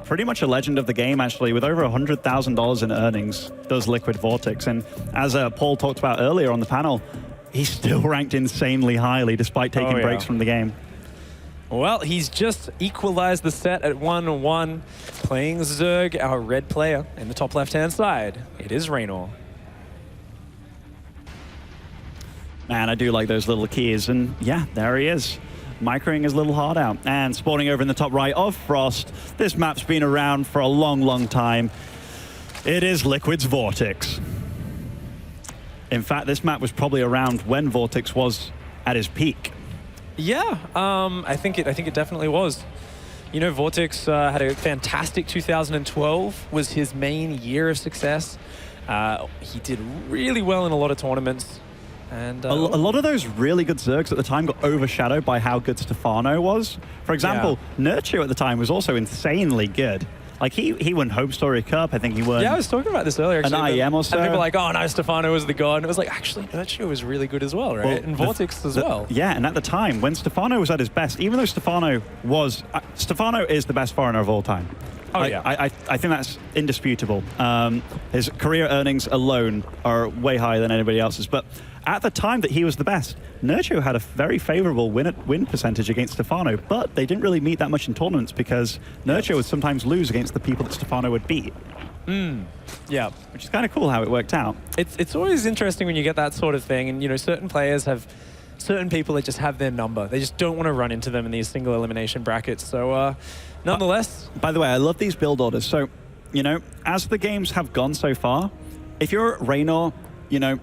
pretty much a legend of the game, actually, with over $100,000 in earnings, does Liquid VortiX. And as Paul talked about earlier on the panel, he's still ranked insanely highly despite taking breaks from the game. Well, he's just equalized the set at 1-1, playing Zerg, our red player, in the top left-hand side. It is Reynor. Man, I do like those little keys. And yeah, there he is. Microing his little heart out. And spawning over in the top right of Frost. This map's been around for a long, long time. It is Liquid's VortiX. In fact, this map was probably around when VortiX was at his peak. Yeah, I think it definitely was. You know, VortiX had a fantastic 2012, was his main year of success. He did really well in a lot of tournaments. And a lot of those really good Zergs at the time got overshadowed by how good Stefano was. For example, Nurture at the time was also insanely good. Like, he won Hope Story Cup. I think he won. Yeah, I was talking about this earlier. Actually, an IEM or so. And people were like, oh, no, Stefano was the god. And it was like, actually, Nurture was really good as well, right? Well, and VortiX as well. Yeah, and at the time, when Stefano was at his best, even though Stefano was... Stefano is the best foreigner of all time. Oh, yeah. I think that's indisputable. His career earnings alone are way higher than anybody else's. But at the time that he was the best, Nurture had a very favorable win percentage against Stefano, but they didn't really meet that much in tournaments because Nurture would sometimes lose against the people that Stefano would beat. Yeah. Which is kind of cool how it worked out. It's always interesting when you get that sort of thing, and, you know, certain players have certain people that just have their number. They just don't want to run into them in these single elimination brackets. So, nonetheless... By the way, I love these build orders. So, you know, as the games have gone so far, if you're Reynor, you know,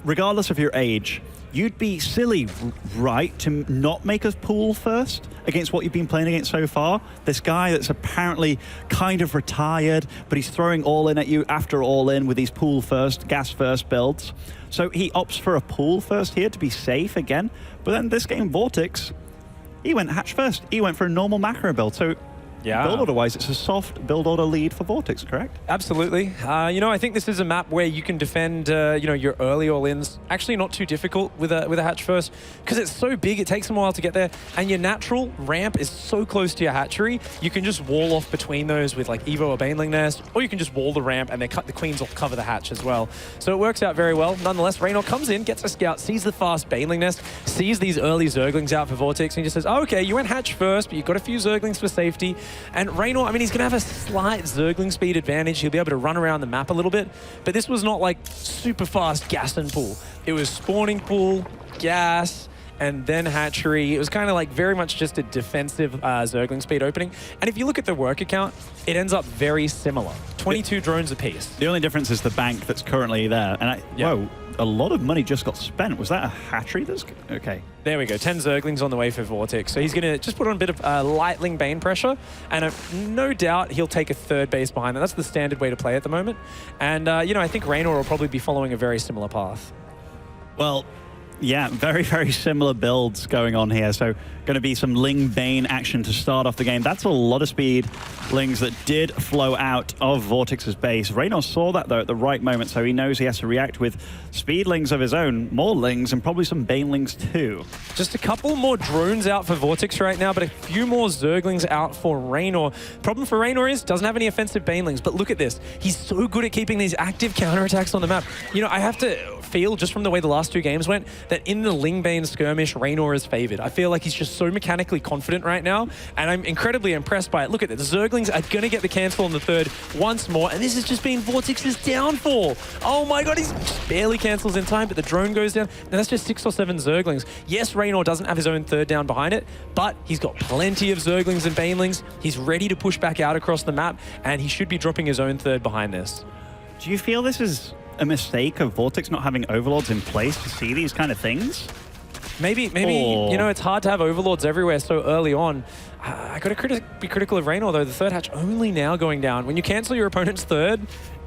regardless of your age, you'd be silly, right, to not make a pool first against what you've been playing against so far. This guy that's apparently kind of retired, but he's throwing all in at you after all in with these pool first, gas first builds. So he opts for a pool first here to be safe again. But then this game, VortiX, he went hatch first. He went for a normal macro build. So yeah, build order-wise, it's a soft build order lead for VortiX, correct? Absolutely. You know, I think this is a map where you can defend, you know, your early all-ins. Actually, not too difficult with a hatch first, because it's so big, it takes them a while to get there, and your natural ramp is so close to your hatchery, you can just wall off between those with like Evo or Baneling Nest, or you can just wall the ramp and then cut the queens will cover the hatch as well. So it works out very well. Nonetheless, Reynor comes in, gets a scout, sees the fast Baneling Nest, sees these early Zerglings out for VortiX, and he just says, oh, okay, you went hatch first, but you've got a few Zerglings for safety. And Reynor, I mean, he's going to have a slight Zergling speed advantage. He'll be able to run around the map a little bit. But this was not like super fast gas and pool. It was spawning pool, gas, and then hatchery. It was kind of like very much just a defensive Zergling speed opening. And if you look at the work account, it ends up very similar. 22 drones apiece. The only difference is the bank that's currently there. And whoa, a lot of money just got spent. Was that a hatchery? Okay. There we go. 10 Zerglings on the way for VortiX. So he's going to just put on a bit of Lightling Bane pressure. And no doubt he'll take a third base behind that. That's the standard way to play at the moment. And, you know, I think Reynor will probably be following a very similar path. Well, yeah, very, very similar builds going on here. So going to be some Ling Bane action to start off the game. That's a lot of speed Lings that did flow out of VortiX's base. Reynor saw that, though, at the right moment, so he knows he has to react with speed Lings of his own, more Lings, and probably some Banelings too. Just a couple more drones out for VortiX right now, but a few more Zerglings out for Reynor. Problem for Reynor is, doesn't have any offensive Banelings, but look at this. He's so good at keeping these active counterattacks on the map. You know, I have to feel, just from the way the last two games went, that in the Ling Bane skirmish, Reynor is favored. I feel like he's just so mechanically confident right now, and I'm incredibly impressed by it. Look at it. The Zerglings are going to get the cancel on the third once more, and this has just been VortiX's downfall. Oh my god, he's barely cancels in time, but the drone goes down. Now that's just 6 or 7 Zerglings. Yes, Reynor doesn't have his own third down behind it, but he's got plenty of Zerglings and Banelings. He's ready to push back out across the map, and he should be dropping his own third behind this. Do you feel this is a mistake of VortiX not having overlords in place to see these kind of things? Maybe you know, it's hard to have overlords everywhere so early on. I got to be critical of Reynor, though. The third hatch only now going down. When you cancel your opponent's third,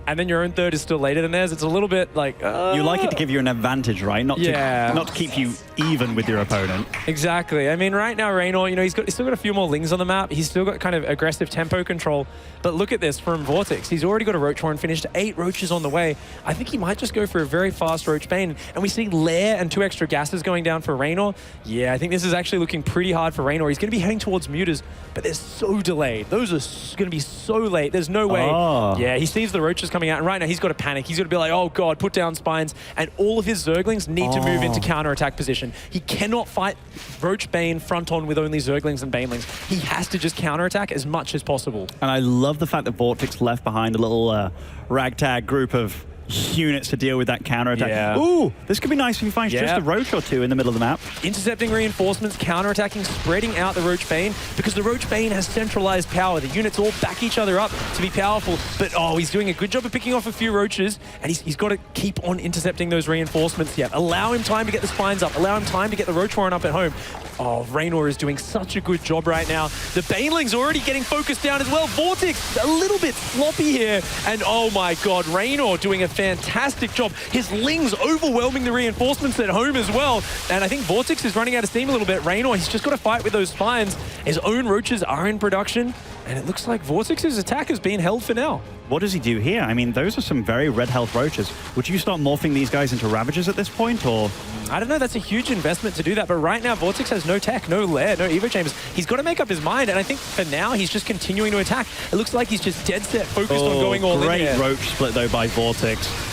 and then your own third is still later than theirs, it's a little bit like... You like it to give you an advantage, right? Not to keep you even with your opponent. Exactly. I mean, right now, Reynor, you know, he's still got a few more Lings on the map. He's still got kind of aggressive tempo control. But look at this from VortiX. He's already got a Roach Horn finished, 8 Roaches on the way. I think he might just go for a very fast Roach Bane. And we see Lair and 2 extra gases going down for Reynor. Yeah, I think this is actually looking pretty hard for Reynor. He's going to be heading towards Mutas, but they're so delayed. Those are going to be so late. There's no way. Oh. Yeah, he sees the Roaches coming out, and right now he's got to panic. He's got to be like, oh god, put down spines, and all of his Zerglings need to move into counter-attack position. He cannot fight Roach Bane front on with only Zerglings and Banelings. He has to just counter-attack as much as possible. And I love the fact that VortiX left behind a little ragtag group of units to deal with that counter-attack. Yeah. Ooh, this could be nice if he finds just a Roach or 2 in the middle of the map. Intercepting reinforcements, counter-attacking, spreading out the Roach Bane, because the Roach Bane has centralized power. The units all back each other up to be powerful, but he's doing a good job of picking off a few Roaches, and he's got to keep on intercepting those reinforcements yet. Allow him time to get the spines up, allow him time to get the Roach Warren up at home. Oh, Reynor is doing such a good job right now. The Baneling's already getting focused down as well. VortiX a little bit sloppy here, and oh my god, Reynor doing a fantastic job. His Lings overwhelming the reinforcements at home as well, and I think VortiX is running out of steam a little bit. Reynor, he's just got to fight with those spines. His own Roaches are in production, and it looks like VortiX's attack has been held for now. What does he do here? I mean, those are some very red health Roaches. Would you start morphing these guys into Ravagers at this point, or...? I don't know, that's a huge investment to do that, but right now VortiX has no tech, no lair, no Evo Chambers. He's got to make up his mind, and I think for now he's just continuing to attack. It looks like he's just dead set, focused on going all in here. Great Roach split though by VortiX.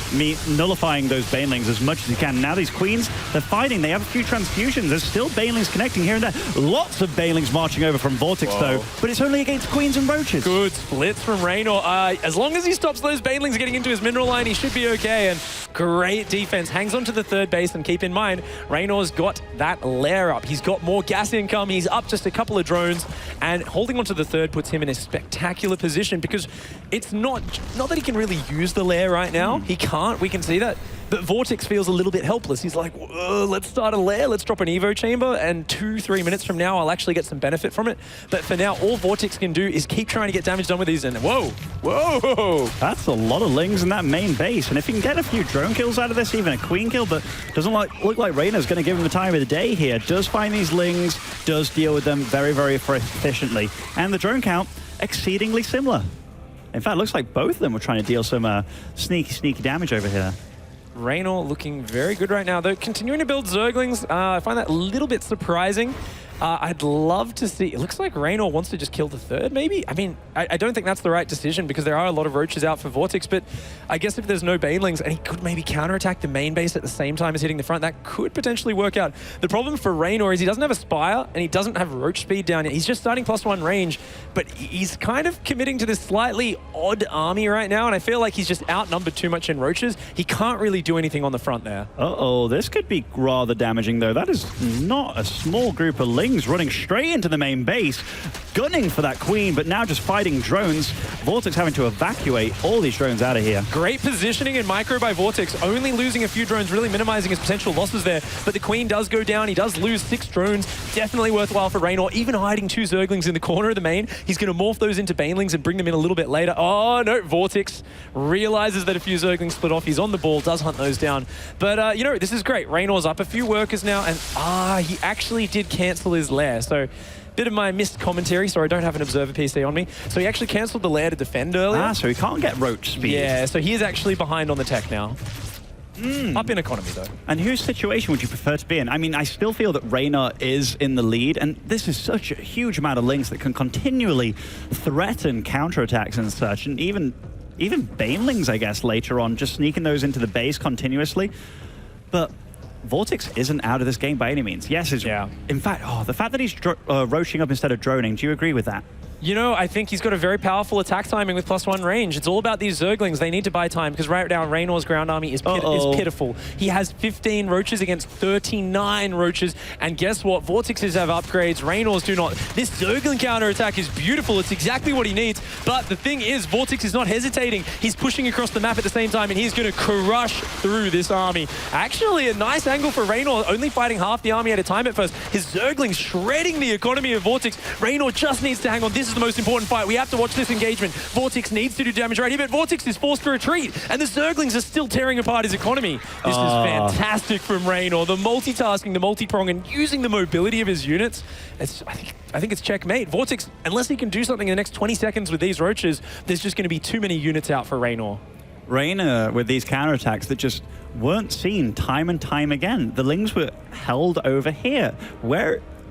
Nullifying those Banelings as much as he can. Now these Queens, they're fighting, they have a few transfusions. There's still Banelings connecting here and there. Lots of Banelings marching over from VortiX though, but it's only against Queens and Roaches. Good splits from Reynor. As long as he stops those Banelings getting into his mineral line, he should be okay, and great defense. Hangs on to the third base, and keep in mind, Reynor's got that lair up. He's got more gas income, he's up just a couple of drones, and holding onto the third puts him in a spectacular position, because it's not that he can really use the lair right now. He can't, we can see that. But VortiX feels a little bit helpless. He's like, let's start a lair, let's drop an Evo Chamber, and 2-3 minutes from now, I'll actually get some benefit from it. But for now, all VortiX can do is keep trying to get damage done with these, and whoa. That's a lot of Lings in that main base, and if he can get a few drone kills out of this, even a Queen kill, but doesn't look like Reynor's going to give him the time of the day here. Does find these Lings, does deal with them very, very efficiently. And the drone count, exceedingly similar. In fact, it looks like both of them were trying to deal some sneaky damage over here. Reynor looking very good right now, though. Continuing to build Zerglings, I find that a little bit surprising. I'd love to see... It looks like Reynor wants to just kill the third, maybe? I mean, I don't think that's the right decision, because there are a lot of Roaches out for VortiX, but I guess if there's no Banelings, and he could maybe counterattack the main base at the same time as hitting the front, that could potentially work out. The problem for Reynor is he doesn't have a Spire, and he doesn't have Roach speed down yet. He's just starting +1 range, but he's kind of committing to this slightly odd army right now, and I feel like he's just outnumbered too much in Roaches. He can't really do anything on the front there. Uh-oh, this could be rather damaging, though. That is not a small group of Lings running straight into the main base, gunning for that Queen, but now just fighting drones. VortiX having to evacuate all these drones out of here. Great positioning and micro by VortiX, only losing a few drones, really minimizing his potential losses there, but the Queen does go down. He does lose 6 drones. Definitely worthwhile for Reynor, even hiding 2 Zerglings in the corner of the main. He's going to morph those into Banelings and bring them in a little bit later. Oh no, VortiX realizes that a few Zerglings split off. He's on the ball, does hunt those down. But you know, this is great. Reynor's up a few workers now, and he actually did cancel his lair. So bit of my missed commentary, so I don't have an observer PC on me. So he actually cancelled the lair to defend earlier. So he can't get Roach speed. Yeah, so he is actually behind on the tech now. Up in economy, though. And whose situation would you prefer to be in? I mean, I still feel that Reynor is in the lead, and this is such a huge amount of Lings that can continually threaten counterattacks and such, and even Banelings, I guess, later on, just sneaking those into the base continuously. But VortiX isn't out of this game by any means. Yes, it's, in fact, the fact that he's roaching up instead of droning, do you agree with that? You know, I think he's got a very powerful attack timing with +1 range. It's all about these Zerglings. They need to buy time because right now Reynor's ground army is pitiful. He has 15 roaches against 39 roaches. And guess what? VortiX's have upgrades. Reynor's do not. This Zergling counterattack is beautiful. It's exactly what he needs. But the thing is, VortiX is not hesitating. He's pushing across the map at the same time, and he's going to crush through this army. Actually, a nice angle for Reynor, only fighting half the army at a time at first. His Zerglings shredding the economy of VortiX. Reynor just needs to hang on. This is the most important fight. We have to watch this engagement. VortiX needs to do damage right here, but VortiX is forced to retreat, and the Zerglings are still tearing apart his economy. This is fantastic from Reynor. The multitasking, the multi-prong, and using the mobility of his units. I think it's checkmate. VortiX, unless he can do something in the next 20 seconds with these roaches, there's just going to be too many units out for Reynor. Reynor with these counterattacks that just weren't seen time and time again. The Lings were held over here.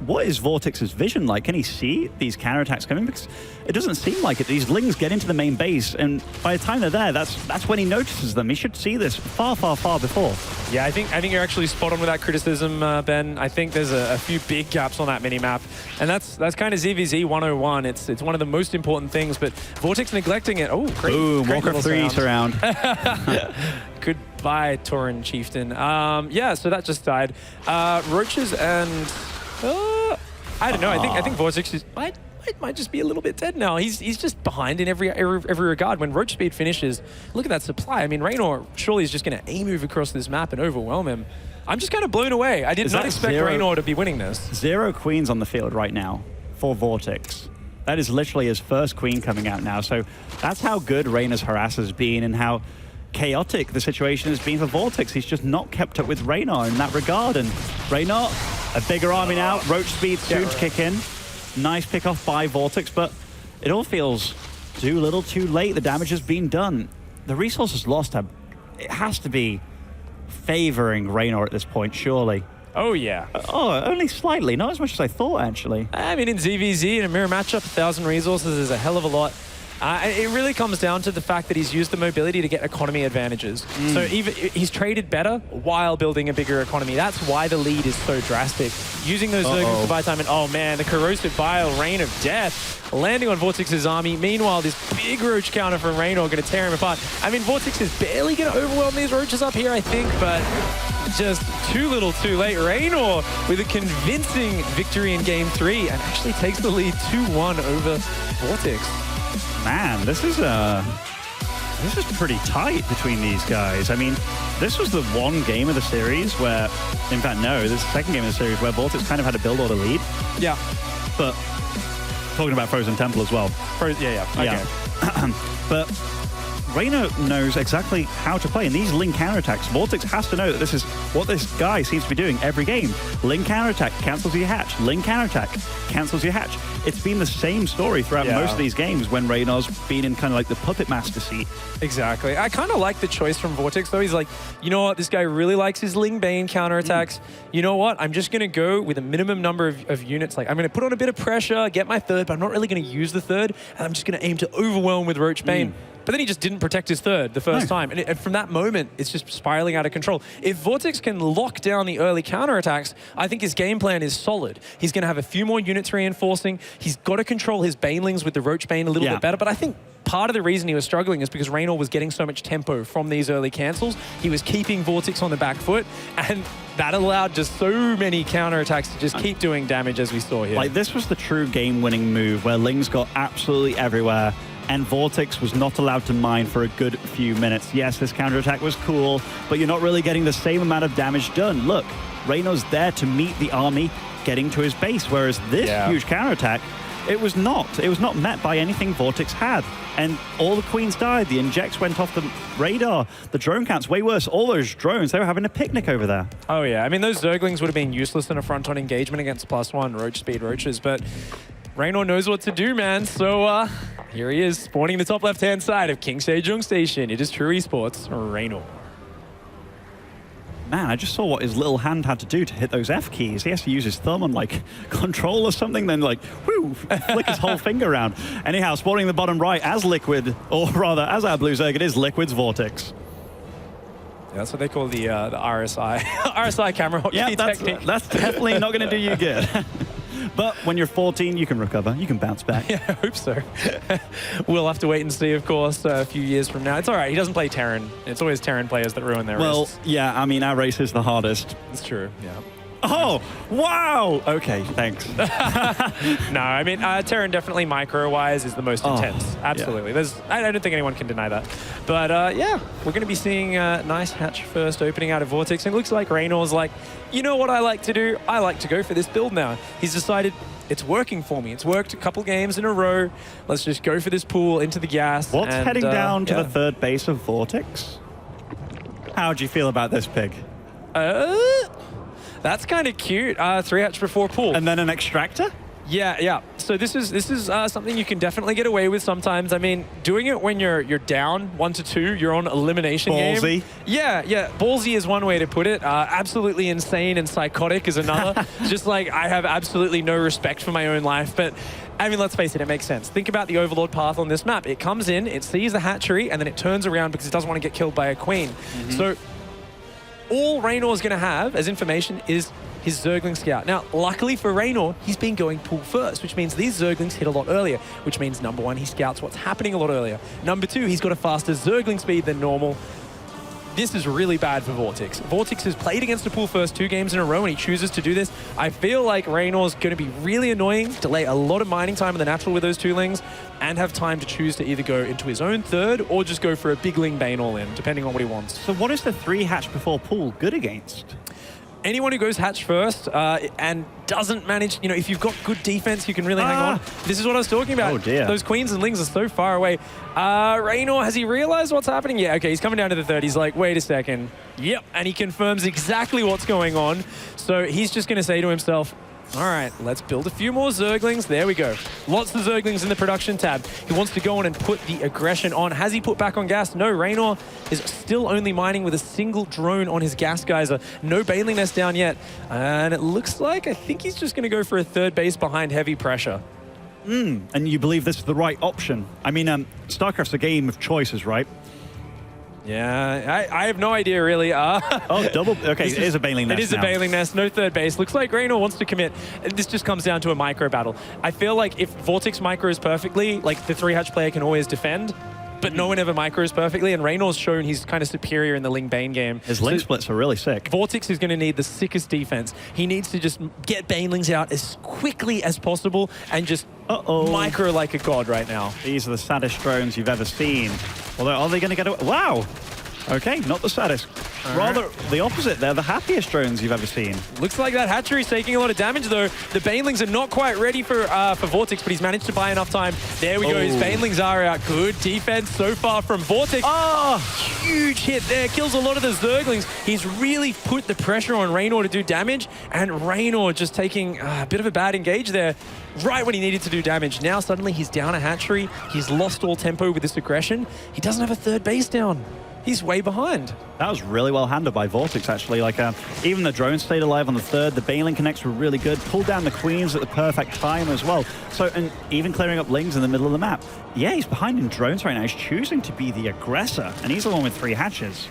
What is VortiX's vision like? Can he see these counterattacks coming? Because it doesn't seem like it. These Lings get into the main base, and by the time they're there, that's when he notices them. He should see this far, far, far before. Yeah, I think you're actually spot on with that criticism, Ben. I think there's a few big gaps on that minimap, and that's kind of ZvZ 101. It's one of the most important things, but VortiX neglecting it. Oh, great! Boom, great Walker 3 surround. Goodbye, Tauren Chieftain. Yeah, so that just died. Roaches and I don't know. I think VortiX might just be a little bit dead now. He's just behind in every regard. When Roach Speed finishes, look at that supply. I mean, Reynor surely is just going to move across this map and overwhelm him. I'm just kind of blown away. I did not expect Reynor to be winning this. 0 queens on the field right now for VortiX. That is literally his first queen coming out now. So that's how good Reynor's harass has been and how chaotic the situation has been for VortiX. He's just not kept up with Reynor in that regard. And Reynor, a bigger army now. Roach Speed soon to kick in. Nice pick off by VortiX, but it all feels too little too late. The damage has been done. The resources lost it has to be favoring Reynor at this point, surely. Oh, yeah. Only slightly. Not as much as I thought, actually. I mean, in ZvZ, in a mirror matchup, 1,000 resources is a hell of a lot. It really comes down to the fact that he's used the mobility to get economy advantages. So he's traded better while building a bigger economy. That's why the lead is so drastic. Using those Zerglings to buy time, and oh man, the corrosive bile, rain of death, landing on VortiX's army. Meanwhile, this big roach counter from Reynor going to tear him apart. I mean, VortiX is barely going to overwhelm these roaches up here, I think, but just too little too late. Reynor with a convincing victory in Game 3 and actually takes the lead 2-1 over VortiX. Man, this is pretty tight between these guys. I mean, this was the one game of the series where, in fact, no, this is the second game of the series where VortiX kind of had a build order lead. Yeah. But talking about Frozen Temple as well. Yeah. Okay. But Reynor knows exactly how to play, and these Ling counterattacks, VortiX has to know that this is what this guy seems to be doing every game. Ling counterattack cancels your hatch. Ling counterattack cancels your hatch. It's been the same story throughout most of these games when Reynor's been in kind of like the puppet master seat. Exactly. I kind of like the choice from VortiX, though. He's like, you know what? This guy really likes his Ling Bane counterattacks. You know what? I'm just going to go with a minimum number of units. Like, I'm going to put on a bit of pressure, get my third, but I'm not really going to use the third, and I'm just going to aim to overwhelm with Roach Bane. But then he just didn't protect his third the first time. And from that moment, it's just spiraling out of control. If VortiX can lock down the early counterattacks, I think his game plan is solid. He's going to have a few more units reinforcing. He's got to control his Banelings with the Roach Bane a little bit better. But I think part of the reason he was struggling is because Reynor was getting so much tempo from these early cancels. He was keeping VortiX on the back foot, and that allowed just so many counterattacks to just keep doing damage, as we saw here. Like, this was the true game-winning move where Lings got absolutely everywhere, and VortiX was not allowed to mine for a good few minutes. Yes, this counterattack was cool, but you're not really getting the same amount of damage done. Look, Reynor's there to meet the army getting to his base, whereas this huge counterattack, it was not met by anything VortiX had. And all the queens died. The injects went off the radar. The drone count's way worse. All those drones, they were having a picnic over there. Oh, yeah. I mean, those Zerglings would have been useless in a front-on engagement against +1 Roach Speed Roaches, but Reynor knows what to do, man. So here he is, spawning the top left-hand side of King Sejong Station. It is True Esports, Reynor. Man, I just saw what his little hand had to do to hit those F keys. He has to use his thumb on, like, control or something, then, like, whoo, flick his whole finger around. Anyhow, spawning the bottom right as Liquid, or rather, as our Blue Zerg, it is Liquid's VortiX. That's what they call the RSI RSI camera hotkey Yeah, technique. that's definitely not going to do you good. But when you're 14, you can recover. You can bounce back. Yeah, I hope so. We'll have to wait and see, of course, a few years from now. It's all right. He doesn't play Terran. It's always Terran players that ruin their Well, wrists. yeah, I mean, our race is the hardest. It's true, yeah. Oh, wow. Okay, thanks. No, I mean, Terran definitely micro-wise is the most intense. Absolutely. Yeah. I don't think anyone can deny that. But yeah, we're going to be seeing a nice hatch first opening out of VortiX. And it looks like Reynor's like, you know what I like to do? I like to go for this build now. He's decided it's working for me. It's worked a couple games in a row. Let's just go for this pool into the gas. What's and, heading down to yeah. the third base of VortiX? How do you feel about this pig? That's kind of cute. 3 hatch before pool. And then an extractor? Yeah. So this is something you can definitely get away with sometimes. I mean, doing it when you're down 1-2, you're on elimination Ballsy. game. Yeah. Ballsy is one way to put it. Absolutely insane and psychotic is another. Just like I have absolutely no respect for my own life, but. I mean, let's face it makes sense. Think about the Overlord path on this map. It comes in, it sees the hatchery, and then it turns around because it doesn't want to get killed by a queen. So all Reynor is going to have as information is his Zergling Scout. Now, luckily for Reynor, he's been going pool first, which means these Zerglings hit a lot earlier, which means number one, he scouts what's happening a lot earlier. Number two, he's got a faster Zergling speed than normal. This is really bad for VortiX. VortiX has played against the pool first 2 games in a row and he chooses to do this. I feel like Reynor's going to be really annoying, delay a lot of mining time in the natural with those 2 lings, and have time to choose to either go into his own third or just go for a big ling Bane all in, depending on what he wants. So what is the 3 hatch before pool good against? Anyone who goes hatch first and doesn't manage, you know, if you've got good defense, you can really hang on. This is what I was talking about. Oh, dear. Those queens and lings are so far away. Reynor, has he realized what's happening? Yeah, okay, he's coming down to the third. He's like, wait a second. Yep, and he confirms exactly what's going on. So he's just going to say to himself, all right, let's build a few more Zerglings. There we go. Lots of Zerglings in the production tab. He wants to go on and put the aggression on. Has he put back on gas? No, Reynor is still only mining with a single drone on his gas geyser. No Baneling Nest down yet. And it looks like, I think he's just going to go for a third base behind heavy pressure. And you believe this is the right option? I mean, StarCraft's a game of choices, right? Yeah, I have no idea really. Oh, double. Okay, it is a Baneling Nest. It is now. a Baneling Nest, no third base. Looks like Reynor wants to commit. This just comes down to a micro battle. I feel like if VortiX micros perfectly, like the 3 hatch player can always defend, but no one ever micros perfectly, and Reynor's shown he's kind of superior in the Ling Bane game. His Ling splits are really sick. VortiX is going to need the sickest defense. He needs to just get Banelings out as quickly as possible and just micro like a god right now. These are the saddest drones you've ever seen. Although, are they going to get away? Wow! Okay, not the saddest. Rather the opposite. They're the happiest drones you've ever seen. Looks like that hatchery is taking a lot of damage, though. The Banelings are not quite ready for VortiX, but he's managed to buy enough time. There we go. His Banelings are out. Good defense so far from VortiX. Huge hit there. Kills a lot of the Zerglings. He's really put the pressure on Reynor to do damage, and Reynor just taking a bit of a bad engage there right when he needed to do damage. Now suddenly he's down a hatchery. He's lost all tempo with this aggression. He doesn't have a third base down. He's way behind. That was really well handled by VortiX, actually. Like, even the drone stayed alive on the third. The Baneling connects were really good. Pulled down the queens at the perfect time as well. So, and even clearing up lings in the middle of the map. Yeah, he's behind in drones right now. He's choosing to be the aggressor, and he's the one with 3 hatches.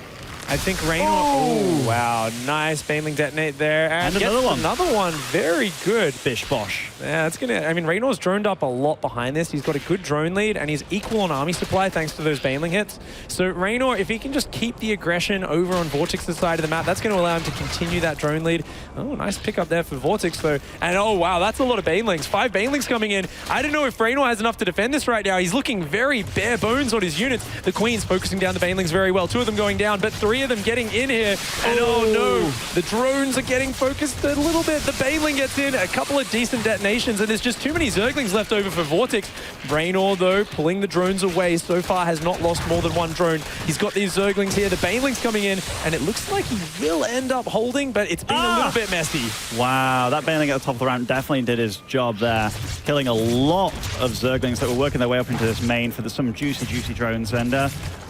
I think Reynor. Oh, wow. Nice Baneling detonate there. And another one. Another one. Very good. Bish bosh. Yeah, it's going to... I mean, Reynor's droned up a lot behind this. He's got a good drone lead, and he's equal on army supply thanks to those Baneling hits. So Reynor, if he can just keep the aggression over on VortiX's side of the map, that's going to allow him to continue that drone lead. Oh, nice pickup there for VortiX, though. And oh, wow, that's a lot of Banelings. 5 Banelings coming in. I don't know if Reynor has enough to defend this right now. He's looking very bare bones on his units. The Queen's focusing down the Banelings very well. 2 of them going down, but 3 of them getting in here. And oh no, the drones are getting focused a little bit. The Baneling gets in, a couple of decent detonations, and there's just too many Zerglings left over for VortiX. Reynor, though, pulling the drones away, so far has not lost more than 1 drone. He's got these Zerglings here, the Banelings coming in, and it looks like he will end up holding, but it's been a little bit messy. Wow, that Baneling at the top of the round definitely did his job there, killing a lot of Zerglings that were working their way up into this main for some juicy drones, and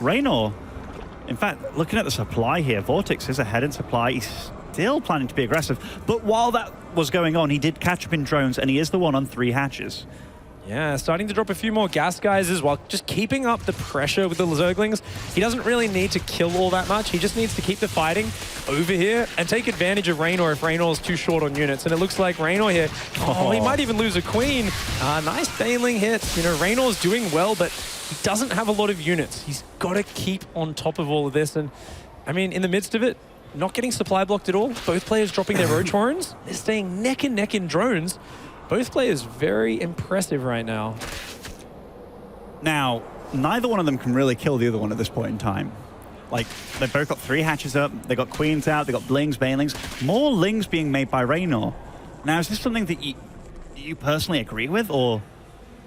Reynor. In fact, looking at the supply here, VortiX is ahead in supply. He's still planning to be aggressive. But while that was going on, he did catch up in drones, and he is the one on 3 hatches. Yeah, starting to drop a few more gas guys as well. Just keeping up the pressure with the Zerglings. He doesn't really need to kill all that much. He just needs to keep the fighting over here and take advantage of Reynor if Reynor is too short on units. And it looks like Reynor here, he might even lose a queen. Nice Baneling hits. You know, Reynor's doing well, but he doesn't have a lot of units. He's got to keep on top of all of this. And I mean, in the midst of it, not getting supply blocked at all. Both players dropping their Roach Warrens. They're staying neck and neck in drones. Both players very impressive right now. Now, neither one of them can really kill the other one at this point in time. Like, they've both got 3 hatches up, they got queens out, they got blings, banelings. More lings being made by Reynor. Now, is this something that you personally agree with, or?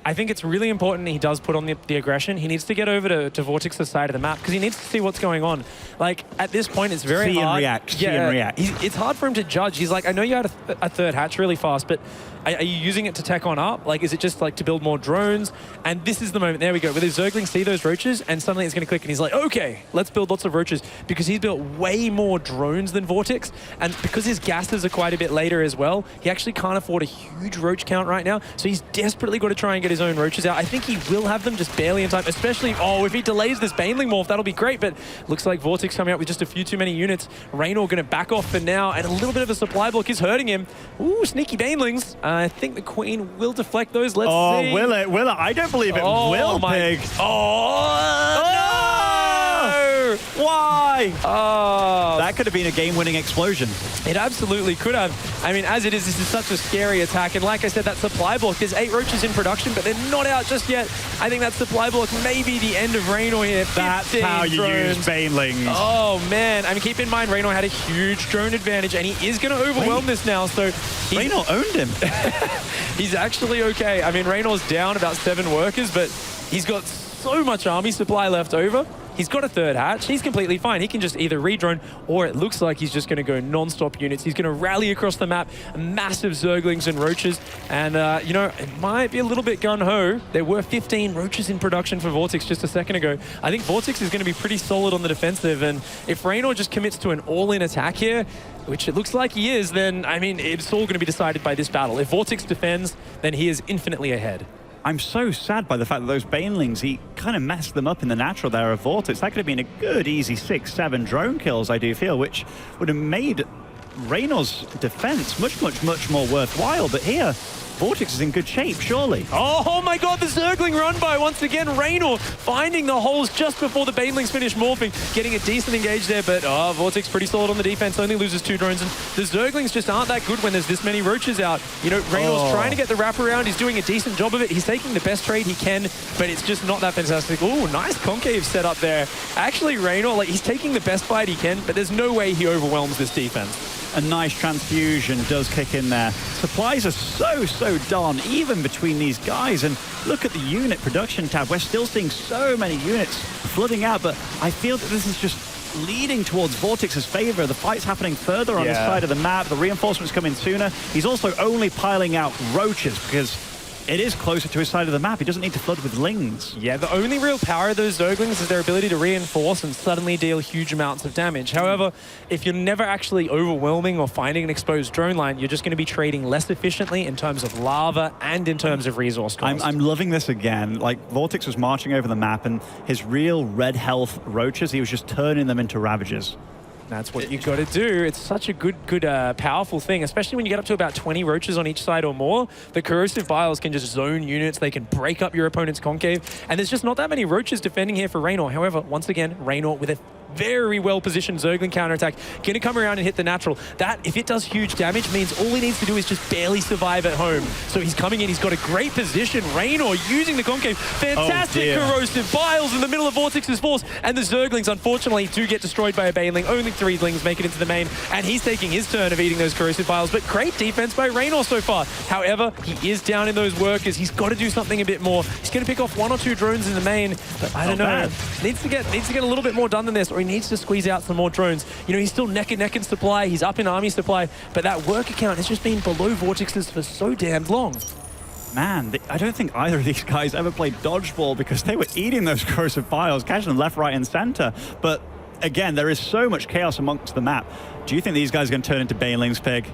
I think it's really important he does put on the aggression. He needs to get over to VortiX's side of the map because he needs to see what's going on. Like, at this point, it's very hard. See and react, see and react. It's hard for him to judge. He's like, I know you had a third hatch really fast, but are you using it to tech on up? Like, is it just like to build more drones? And this is the moment. There we go. With his Zerglings see those roaches, and suddenly it's going to click, and he's like, okay, let's build lots of roaches because he's built way more drones than VortiX. And because his gases are quite a bit later as well, he actually can't afford a huge roach count right now. So he's desperately got to try and get his own roaches out. I think he will have them just barely in time, especially, if he delays this Baneling morph, that'll be great. But looks like VortiX coming out with just a few too many units. Reynor going to back off for now, and a little bit of a supply block is hurting him. Ooh, sneaky Banelings. I think the Queen will deflect those. Let's see. Will it? Will it? I don't believe it will, Pig. No! Why? Oh. That could have been a game-winning explosion. It absolutely could have. I mean, as it is, this is such a scary attack. And like I said, that supply block, there's 8 roaches in production, but they're not out just yet. I think that supply block may be the end of Reynor here. That's how you use Banelings. Oh, man. I mean, keep in mind, Reynor had a huge drone advantage, and he is going to overwhelm this now. So Reynor owned him. He's actually okay. I mean, Reynor's down about 7 workers, but he's got so much army supply left over. He's got a third hatch. He's completely fine. He can just either redrone, or it looks like he's just going to go non-stop units. He's going to rally across the map, massive Zerglings and roaches. And, you know, it might be a little bit gun-ho. There were 15 roaches in production for VortiX just a second ago. I think VortiX is going to be pretty solid on the defensive. And if Reynor just commits to an all-in attack here, which it looks like he is, then, I mean, it's all going to be decided by this battle. If VortiX defends, then he is infinitely ahead. I'm so sad by the fact that those Banelings, he kind of messed them up in the natural there of VortiX. That could have been a good, easy 6-7 drone kills, I do feel, which would have made Reynor's defense much more worthwhile. But here, VortiX is in good shape, surely. Oh my god, the Zergling run by once again. Reynor finding the holes just before the Banelings finish morphing, getting a decent engage there, but VortiX pretty solid on the defense, only loses 2 drones, and the Zerglings just aren't that good when there's this many roaches out. You know, Reynor's trying to get the wraparound, he's doing a decent job of it, he's taking the best trade he can, but it's just not that fantastic. Oh, nice concave setup there. Actually, Reynor, like, he's taking the best fight he can, but there's no way he overwhelms this defense. A nice transfusion does kick in there. Supplies are so done, even between these guys. And look at the unit production tab. We're still seeing so many units flooding out, but I feel that this is just leading towards VortiX's favor. The fight's happening further on this side of the map. The reinforcements come in sooner. He's also only piling out roaches because it is closer to his side of the map. He doesn't need to flood with lings. Yeah, the only real power of those Zerglings is their ability to reinforce and suddenly deal huge amounts of damage. However, if you're never actually overwhelming or finding an exposed drone line, you're just going to be trading less efficiently in terms of lava and in terms of resource cost. I'm loving this again. Like, VortiX was marching over the map, and his real red health roaches, he was just turning them into Ravagers. That's what you got to do. It's such a good, powerful thing, especially when you get up to about 20 roaches on each side or more. The corrosive biles can just zone units. They can break up your opponent's concave. And there's just not that many roaches defending here for Reynor. However, once again, Reynor with a very well-positioned Zergling counterattack. Going to come around and hit the natural. That, if it does huge damage, means all he needs to do is just barely survive at home. So he's coming in. He's got a great position. Reynor using the concave. Fantastic corrosive biles in the middle of VortiX's force. And the Zerglings, unfortunately, do get destroyed by a Baneling. Only 3 Lings make it into the main. And he's taking his turn of eating those corrosive biles. But great defense by Reynor so far. However, he is down in those workers. He's got to do something a bit more. He's going to pick off 1 or 2 drones in the main. But I don't know. Needs to get a little bit more done than this, or he needs to squeeze out some more drones. You know, he's still neck and neck in supply. He's up in army supply, but that worker count has just been below VortiX's for so damn long. Man, I don't think either of these guys ever played dodgeball because they were eating those corrosive biles, catching them left, right, and center. But again, there is so much chaos amongst the map. Do you think these guys are going to turn into Banelings, Pig?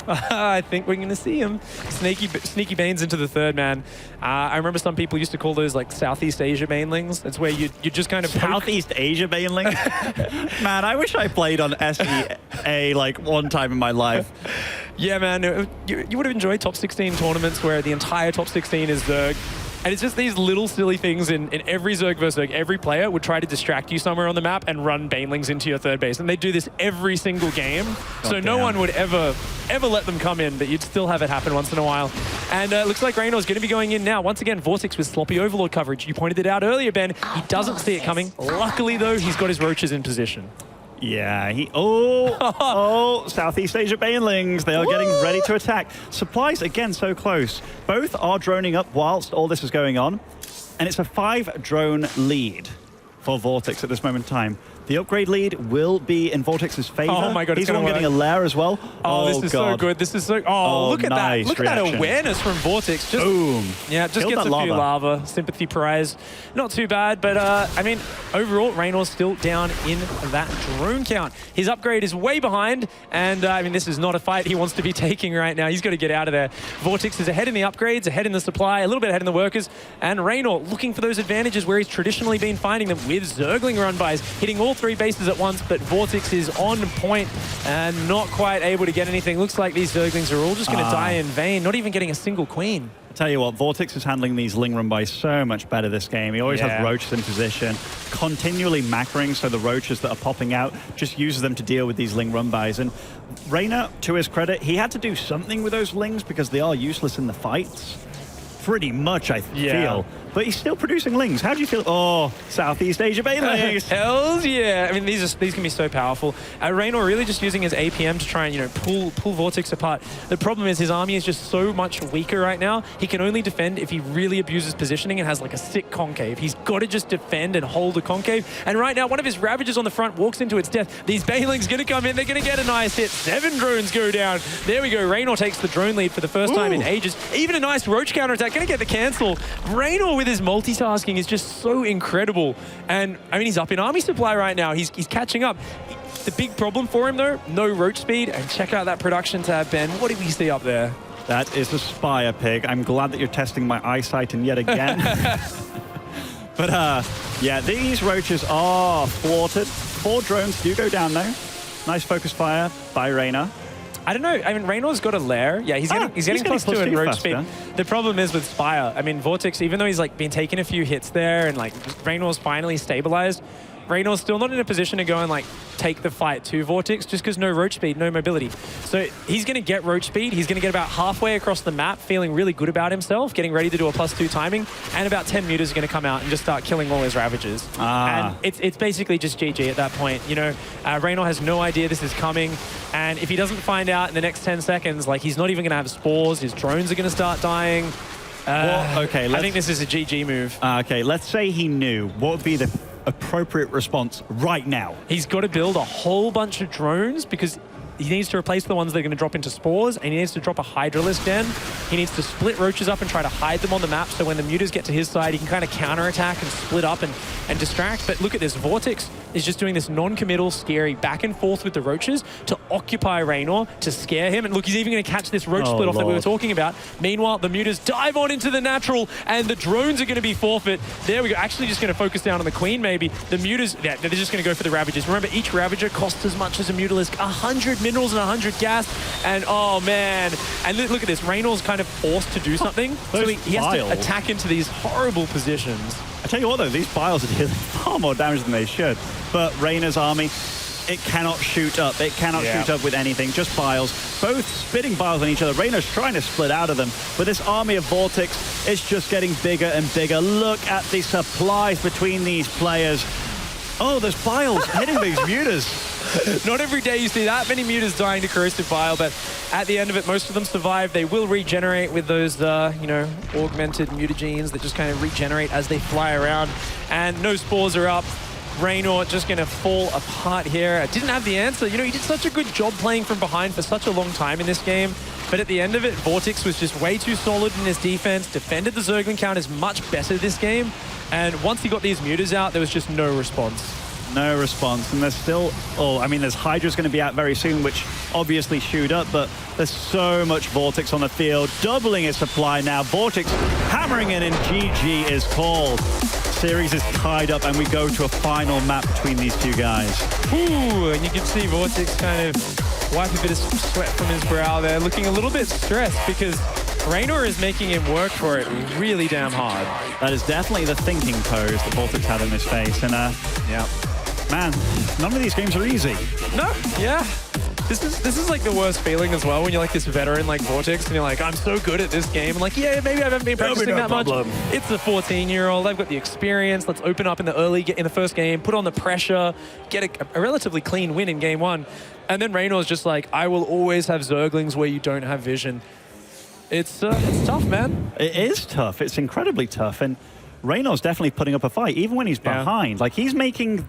I think we're going to see him. Sneaky Banes into the third, man. I remember some people used to call those like Southeast Asia Banelings. It's where you just kind of Southeast Asia Banelings? Man, I wish I played on SEA like one time in my life. Yeah, man. You would have enjoyed top 16 tournaments where the entire top 16 is Zerg. And it's just these little silly things in every Zerg versus Zerg. Every player would try to distract you somewhere on the map and run Banelings into your third base. And they do this every single game. So no one would ever let them come in, but you'd still have it happen once in a while. And it looks like Reynor is going to be going in now. Once again, VortiX with sloppy Overlord coverage. You pointed it out earlier, Ben. He doesn't see it coming. Luckily, though, he's got his roaches in position. Yeah, Southeast Asia Banelings. They are getting ready to attack. Supplies, again, so close. Both are droning up whilst all this is going on. And it's a 5-drone lead for VortiX at this moment in time. The upgrade lead will be in VortiX's favor. Oh my God, he's the one getting a lair as well. Oh, this is so good. This is so... Oh, look at nice that. Look at that awareness from VortiX. Just, boom. Yeah, just gets a few lava. Sympathy prize. Not too bad, but I mean, overall, Reynor's still down in that drone count. His upgrade is way behind, and I mean, this is not a fight he wants to be taking right now. He's got to get out of there. VortiX is ahead in the upgrades, ahead in the supply, a little bit ahead in the workers, and Reynor looking for those advantages where he's traditionally been finding them with Zergling run-bys, hitting all 3 bases at once, but VortiX is on point and not quite able to get anything. Looks like these Zerglings are all just going to die in vain, not even getting a single queen. I tell you what, VortiX is handling these Ling run by so much better this game. He always has roaches in position, continually macroing, so the roaches that are popping out just uses them to deal with these Ling run bys. And Reynor, to his credit, he had to do something with those Lings because they are useless in the fights. Pretty much, I feel. But he's still producing Lings. How do you feel? Oh, Southeast Asia Banelings. Hells yeah. I mean, these can be so powerful. Reynor really just using his APM to try and, pull VortiX apart. The problem is his army is just so much weaker right now. He can only defend if he really abuses positioning and has like a sick concave. He's got to just defend and hold a concave. And right now, one of his Ravagers on the front walks into its death. These Banelings going to come in. They're going to get a nice hit. 7 drones go down. There we go. Reynor takes the drone lead for the first time in ages. Even a nice roach counterattack. Going to get the cancel. Reynor with his multitasking is just so incredible. And I mean, he's up in army supply right now. He's catching up. The big problem for him though, no roach speed. And check out that production tab, Ben. What did we see up there? That is a Spire Pig. I'm glad that you're testing my eyesight and yet again. But yeah, these roaches are thwarted. 4 drones do go down though. Nice focus fire by Reynor. I don't know. I mean, Reynor's got a lair. Yeah, he's getting plus 2 in roach speed. The problem is with Spire. I mean, VortiX, even though he's like been taking a few hits there and like Reynor's finally stabilized, Reynor's still not in a position to go and like take the fight to VortiX just because no roach speed, no mobility. So he's going to get roach speed. He's going to get about halfway across the map, feeling really good about himself, getting ready to do a +2 timing, and about 10 mutas are going to come out and just start killing all his Ravagers. And it's basically just GG at that point. Reynor has no idea this is coming, and if he doesn't find out in the next 10 seconds, like he's not even going to have spores, his drones are going to start dying. I think this is a GG move. Okay, let's say he knew. What would be the appropriate response right now? He's got to build a whole bunch of drones because he needs to replace the ones that are going to drop into spores, and he needs to drop a Hydralisk den. He needs to split roaches up and try to hide them on the map, so when the mutas get to his side, he can kind of counterattack and split up and distract. But look at this, VortiX is just doing this non-committal, scary back and forth with the roaches to occupy Reynor, to scare him. And look, he's even going to catch this roach split off that we were talking about. Meanwhile, the mutas dive on into the natural, and the drones are going to be forfeit. There we go. Actually just going to focus down on the queen, maybe. The mutas, they're just going to go for the Ravagers. Remember, each Ravager costs as much as a Mutalisk. 100 minerals and 100 gas. And oh, man. And look at this. Reynor's kind of forced to do something. So he has to attack into these horrible positions. I tell you what, though, these biles are dealing far more damage than they should. But Reynor's army, it cannot shoot up. It cannot shoot up with anything, just biles. Both spitting biles on each other. Reynor's trying to split out of them. But this army of VortiX is just getting bigger and bigger. Look at the supplies between these players. Oh, there's biles hitting these mutas. Not every day you see that many mutas dying to corrosive bile, but at the end of it, most of them survive. They will regenerate with those, augmented mutagenes that just kind of regenerate as they fly around. And no spores are up. Reynor just going to fall apart here. I didn't have the answer. He did such a good job playing from behind for such a long time in this game. But at the end of it, VortiX was just way too solid in his defense, defended the Zergling counters much better this game. And once he got these mutas out, there was just no response. No response, and there's still, I mean, there's Hydra's going to be out very soon, which obviously shoot up, but there's so much VortiX on the field, doubling its supply now. VortiX hammering in, and GG is called. Series is tied up, and we go to a final map between these two guys. Ooh, and you can see VortiX kind of wipe a bit of sweat from his brow there, looking a little bit stressed because Reynor is making him work for it really damn hard. That is definitely the thinking pose that VortiX had in his face, and yeah. Man, none of these games are easy. No, yeah. This is like the worst feeling as well when you're like this veteran like VortiX and you're like, I'm so good at this game. And like, yeah, maybe I haven't been practicing that much. It's a 14-year-old. They've got the experience. Let's open up in the first game, put on the pressure, get a relatively clean win in game 1. And then Reynor's just like, I will always have Zerglings where you don't have vision. It's tough, man. It is tough. It's incredibly tough. And Reynor's definitely putting up a fight, even when he's behind. Like, he's making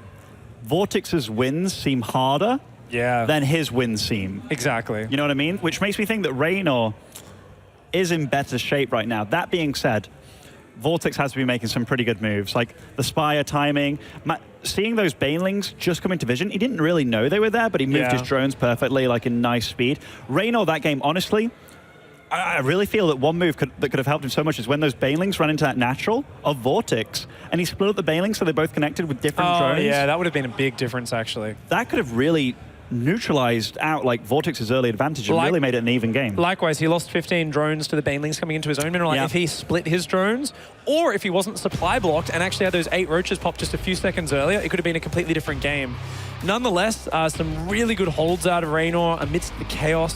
VortiX's wins seem harder than his wins seem. Exactly. You know what I mean? Which makes me think that Reynor is in better shape right now. That being said, VortiX has to be making some pretty good moves. Like the Spire timing, seeing those Banelings just come into vision. He didn't really know they were there, but he moved his drones perfectly, like in nice speed. Reynor, that game, honestly, I really feel that one move that could have helped him so much is when those Banelings run into that natural of VortiX, and he split up the Banelings so they both connected with different drones. Yeah, that would have been a big difference, actually. That could have really neutralized out like VortiX's early advantage and really made it an even game. Likewise, he lost 15 drones to the Banelings coming into his own mineral. If he split his drones, or if he wasn't supply blocked and actually had those 8 roaches pop just a few seconds earlier, it could have been a completely different game. Nonetheless, some really good holds out of Reynor amidst the chaos.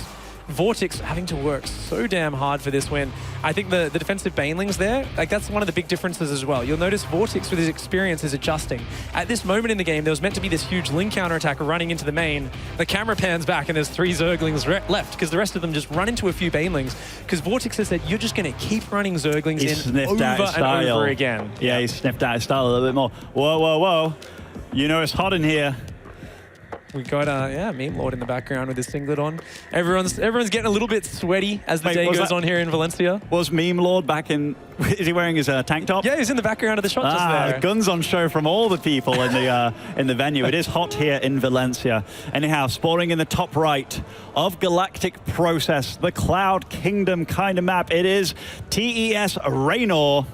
VortiX having to work so damn hard for this win. I think the defensive Banelings there, like that's one of the big differences as well. You'll notice VortiX with his experience is adjusting. At this moment in the game, there was meant to be this huge Link counterattack running into the main. The camera pans back and there's 3 Zerglings left because the rest of them just run into a few Banelings because VortiX has said, you're just going to keep running Zerglings in over and over again. Yeah, he sniffed out his style a little bit more. Whoa, whoa, whoa. You know it's hot in here. We got Meme Lord in the background with his singlet on. Everyone's getting a little bit sweaty as the day goes on here in Valencia. Was Meme Lord back in? Is he wearing his tank top? Yeah, he's in the background of the shot just there. Guns on show from all the people in the venue. It is hot here in Valencia. Anyhow, spawning in the top right of Galactic Process, the Cloud Kingdom kind of map. It is TES Reynor.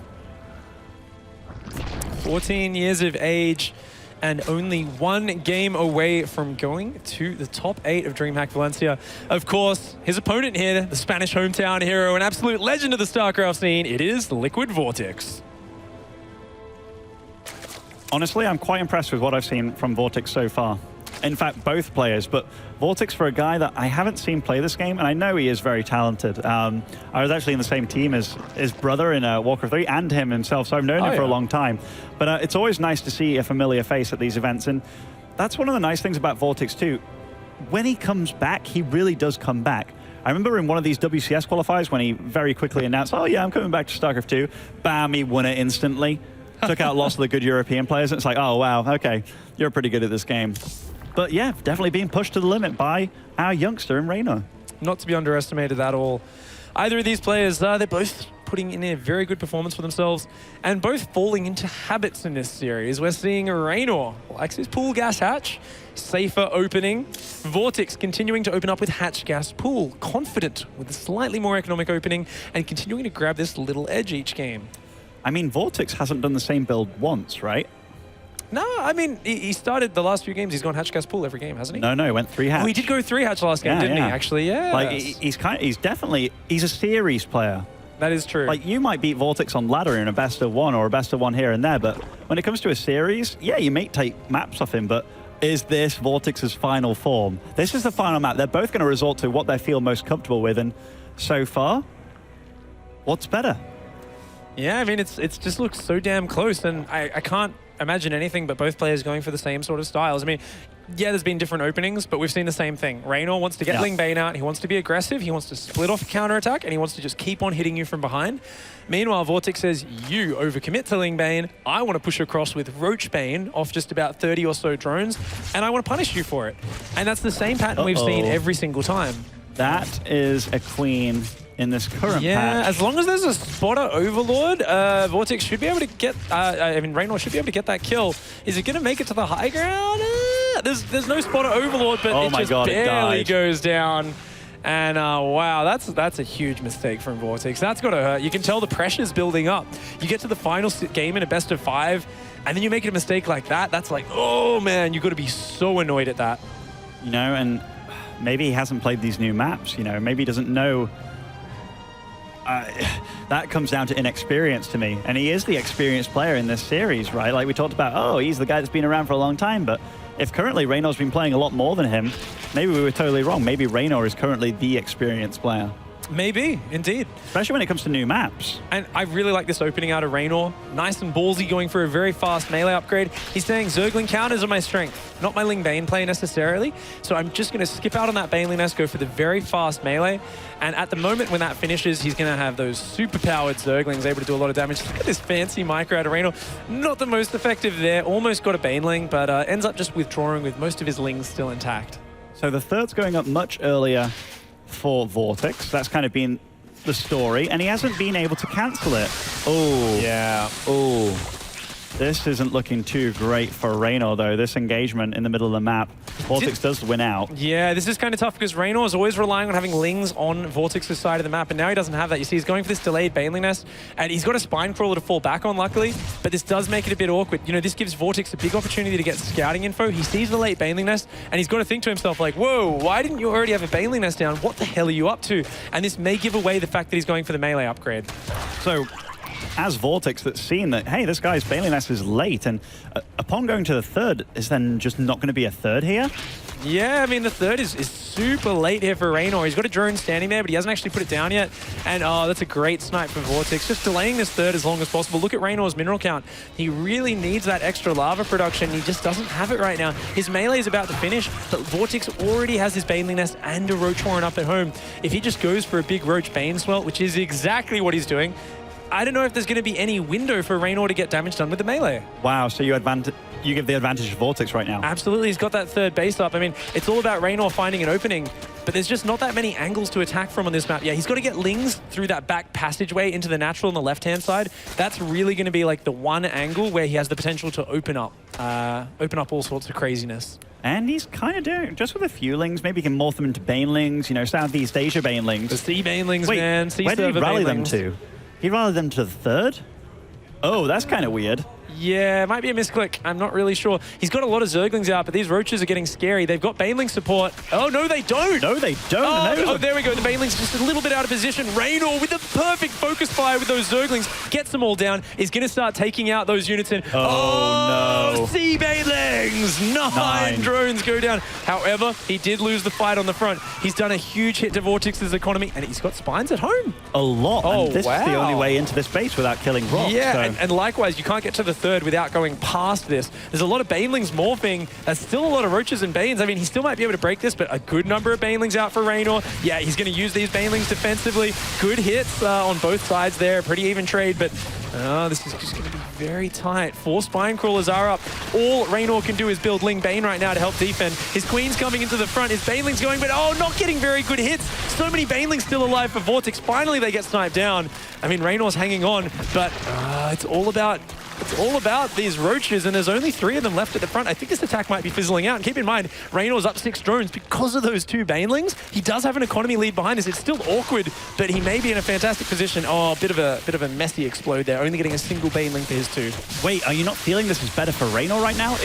14 years of age. And only 1 game away from going to the top 8 of DreamHack Valencia. Of course, his opponent here, the Spanish hometown hero, an absolute legend of the StarCraft scene, it is Liquid VortiX. Honestly, I'm quite impressed with what I've seen from VortiX so far. In fact, both players, but VortiX for a guy that I haven't seen play this game, and I know he is very talented. I was actually in the same team as his brother in Warcraft 3 and him himself, so I've known him for a long time. But it's always nice to see a familiar face at these events, and that's one of the nice things about VortiX too. When he comes back, he really does come back. I remember in one of these WCS qualifiers when he very quickly announced, oh yeah, I'm coming back to StarCraft 2. Bam, he won it instantly. Took out lots of the good European players, and it's like, oh wow, okay, you're pretty good at this game. But yeah, definitely being pushed to the limit by our youngster in Reynor. Not to be underestimated at all. Either of these players, they're both putting in a very good performance for themselves and both falling into habits in this series. We're seeing Reynor likes his pool gas hatch, safer opening. VortiX continuing to open up with hatch gas pool, confident with a slightly more economic opening and continuing to grab this little edge each game. I mean, VortiX hasn't done the same build once, right? No, I mean, he started the last few games. He's gone hatch gas pool every game, hasn't he? No, he went 3 hatch. Oh, he did go 3 hatch last game, didn't he? Actually, yeah. Like he's a series player. That is true. Like you might beat VortiX on ladder in a best of 1 or a best of 1 here and there, but when it comes to a series, yeah, you may take maps off him, but is this VortiX's final form? This is the final map. They're both going to resort to what they feel most comfortable with, and so far, what's better? Yeah, I mean, it's just looks so damn close, and I can't imagine anything but both players going for the same sort of styles. I mean, yeah, there's been different openings, but we've seen the same thing. Reynor wants to get Ling Bane out, he wants to be aggressive, he wants to split off a counterattack, and he wants to just keep on hitting you from behind. Meanwhile, VortiX says, you overcommit to Ling Bane, I want to push across with Roach Bane off just about 30 or so drones, and I want to punish you for it. And that's the same pattern we've seen every single time. That is a queen in this current patch. As long as there's a spotter overlord, VortiX should be able to get, I mean, Reynor should be able to get that kill. Is it going to make it to the high ground? There's no spotter overlord, but it just barely goes down. And wow, that's a huge mistake from VortiX. That's got to hurt. You can tell the pressure's building up. You get to the final game in a best of 5, and then you make a mistake like that. That's like, oh man, you've got to be so annoyed at that. You know, and maybe he hasn't played these new maps, you know, maybe he doesn't know. That comes down to inexperience to me. And he is the experienced player in this series, right? Like we talked about, oh, he's the guy that's been around for a long time. But if currently Reynor's been playing a lot more than him, maybe we were totally wrong. Maybe Reynor is currently the experienced player. Maybe, indeed. Especially when it comes to new maps. And I really like this opening out of Reynor. Nice and ballsy, going for a very fast melee upgrade. He's saying Zergling counters are my strength, not my Ling Bane play necessarily. So I'm just going to skip out on that Baneling Nest, go for the very fast melee. And at the moment when that finishes, he's going to have those super-powered Zerglings able to do a lot of damage. Look at this fancy micro out of Reynor. Not the most effective there. Almost got a Baneling, but ends up just withdrawing with most of his Lings still intact. So the third's going up much earlier for VortiX. That's kind of been the story, and he hasn't been able to cancel it. Oh. Yeah. Oh. This isn't looking too great for Reynor, though. This engagement in the middle of the map, VortiX does win out. Yeah, this is kind of tough because Reynor is always relying on having Lings on VortiX's side of the map, and now he doesn't have that. You see, he's going for this delayed Baneling Nest, and he's got a Spine Crawler to fall back on, luckily, but this does make it a bit awkward. You know, this gives VortiX a big opportunity to get scouting info. He sees the late Baneling Nest, and he's got to think to himself, like, whoa, why didn't you already have a Baneling Nest down? What the hell are you up to? And this may give away the fact that he's going for the melee upgrade. So, as VortiX that's seen that, hey, this guy's Baneling Nest is late, and upon going to the third, is then just not going to be a third here? Yeah, I mean, the third is super late here for Reynor. He's got a drone standing there, but he hasn't actually put it down yet. And oh, that's a great snipe for VortiX. Just delaying this third as long as possible. Look at Reynor's mineral count. He really needs that extra lava production. He just doesn't have it right now. His melee is about to finish, but VortiX already has his Baneling Nest and a Roach Warren up at home. If he just goes for a big Roach Bane Swell, which is exactly what he's doing, I don't know if there's going to be any window for Reynor to get damage done with the melee. Wow, so you give the advantage to VortiX right now. Absolutely, he's got that third base up. I mean, it's all about Reynor finding an opening, but there's just not that many angles to attack from on this map. Yeah, he's got to get Lings through that back passageway into the natural on the left-hand side. That's really going to be like the one angle where he has the potential to open up all sorts of craziness. And he's kind of doing it just with a few Lings. Maybe he can morph them into Banelings, you know, Southeast Asia Banelings. The sea Banelings, man. Sea where did he rally them Banelings. to? He rallied them to the third? Oh, that's kind of weird. Yeah, it might be a misclick. I'm not really sure. He's got a lot of Zerglings out, but these Roaches are getting scary. They've got Baneling support. Oh, no, they don't. No, they don't. Oh, there we go. The Baneling's just a little bit out of position. Reynor with the perfect focus fire with those Zerglings. Gets them all down. Is going to start taking out those units in. Oh, no. Sea Banelings. Nine drones go down. However, he did lose the fight on the front. He's done a huge hit to VortiX's economy, and he's got Spines at home. A lot. Oh, and this is the only way into this base without killing rocks. Yeah, so. and likewise, you can't get to the third without going past this. There's a lot of Banelings morphing. There's still a lot of Roaches and Banes. I mean, he still might be able to break this, but a good number of Banelings out for Reynor. Yeah, he's going to use these Banelings defensively. Good hits on both sides there. Pretty even trade, but this is just going to be very tight. 4 Spine Crawlers are up. All Reynor can do is build Ling Bane right now to help defend. His Queen's coming into the front. His Baneling's going, but not getting very good hits. So many Banelings still alive for VortiX. Finally, they get sniped down. I mean, Reynor's hanging on, but it's all about these Roaches, and there's only 3 of them left at the front. I think this attack might be fizzling out. And keep in mind, Reynor's up 6 drones because of those 2 Banelings. He does have an economy lead behind us. It's still awkward, but he may be in a fantastic position. Oh, bit of a messy explode there. Only getting a single Baneling for his 2. Wait, are you not feeling this is better for Reynor right now?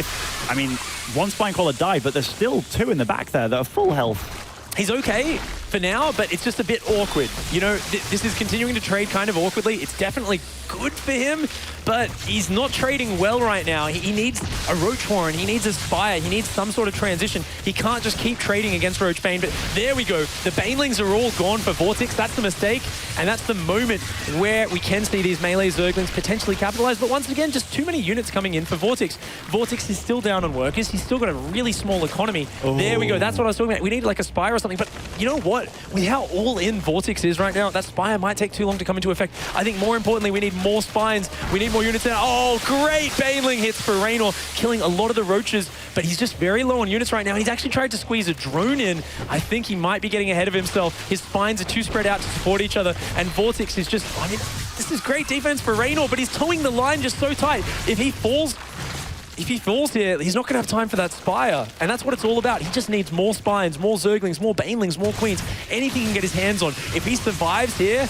I mean, 1 Spine Crawler died, but there's still 2 in the back there that are full health. He's okay for now, but it's just a bit awkward. You know, this is continuing to trade kind of awkwardly. It's definitely good for him, but he's not trading well right now. He needs a Roach Warren. He needs a Spire. He needs some sort of transition. He can't just keep trading against Roach Bane, but there we go. The Banelings are all gone for VortiX. That's the mistake, and that's the moment where we can see these melee Zerglings potentially capitalize, but once again, just too many units coming in for VortiX. VortiX is still down on workers. He's still got a really small economy. Oh. There we go. That's what I was talking about. We need like a Spire or something, but you know what? what? With how all-in VortiX is right now, that Spire might take too long to come into effect. I think more importantly, we need more spines. We need more units now. Oh, great Baneling hits for Reynor, killing a lot of the roaches, but he's just very low on units right now. He's actually tried to squeeze a drone in. I think he might be getting ahead of himself. His spines are too spread out to support each other, and VortiX is just, I mean, this is great defense for Reynor, but he's towing the line just so tight. If he falls here, he's not going to have time for that Spire. And that's what it's all about. He just needs more Spines, more Zerglings, more Banelings, more Queens, anything he can get his hands on. If he survives here,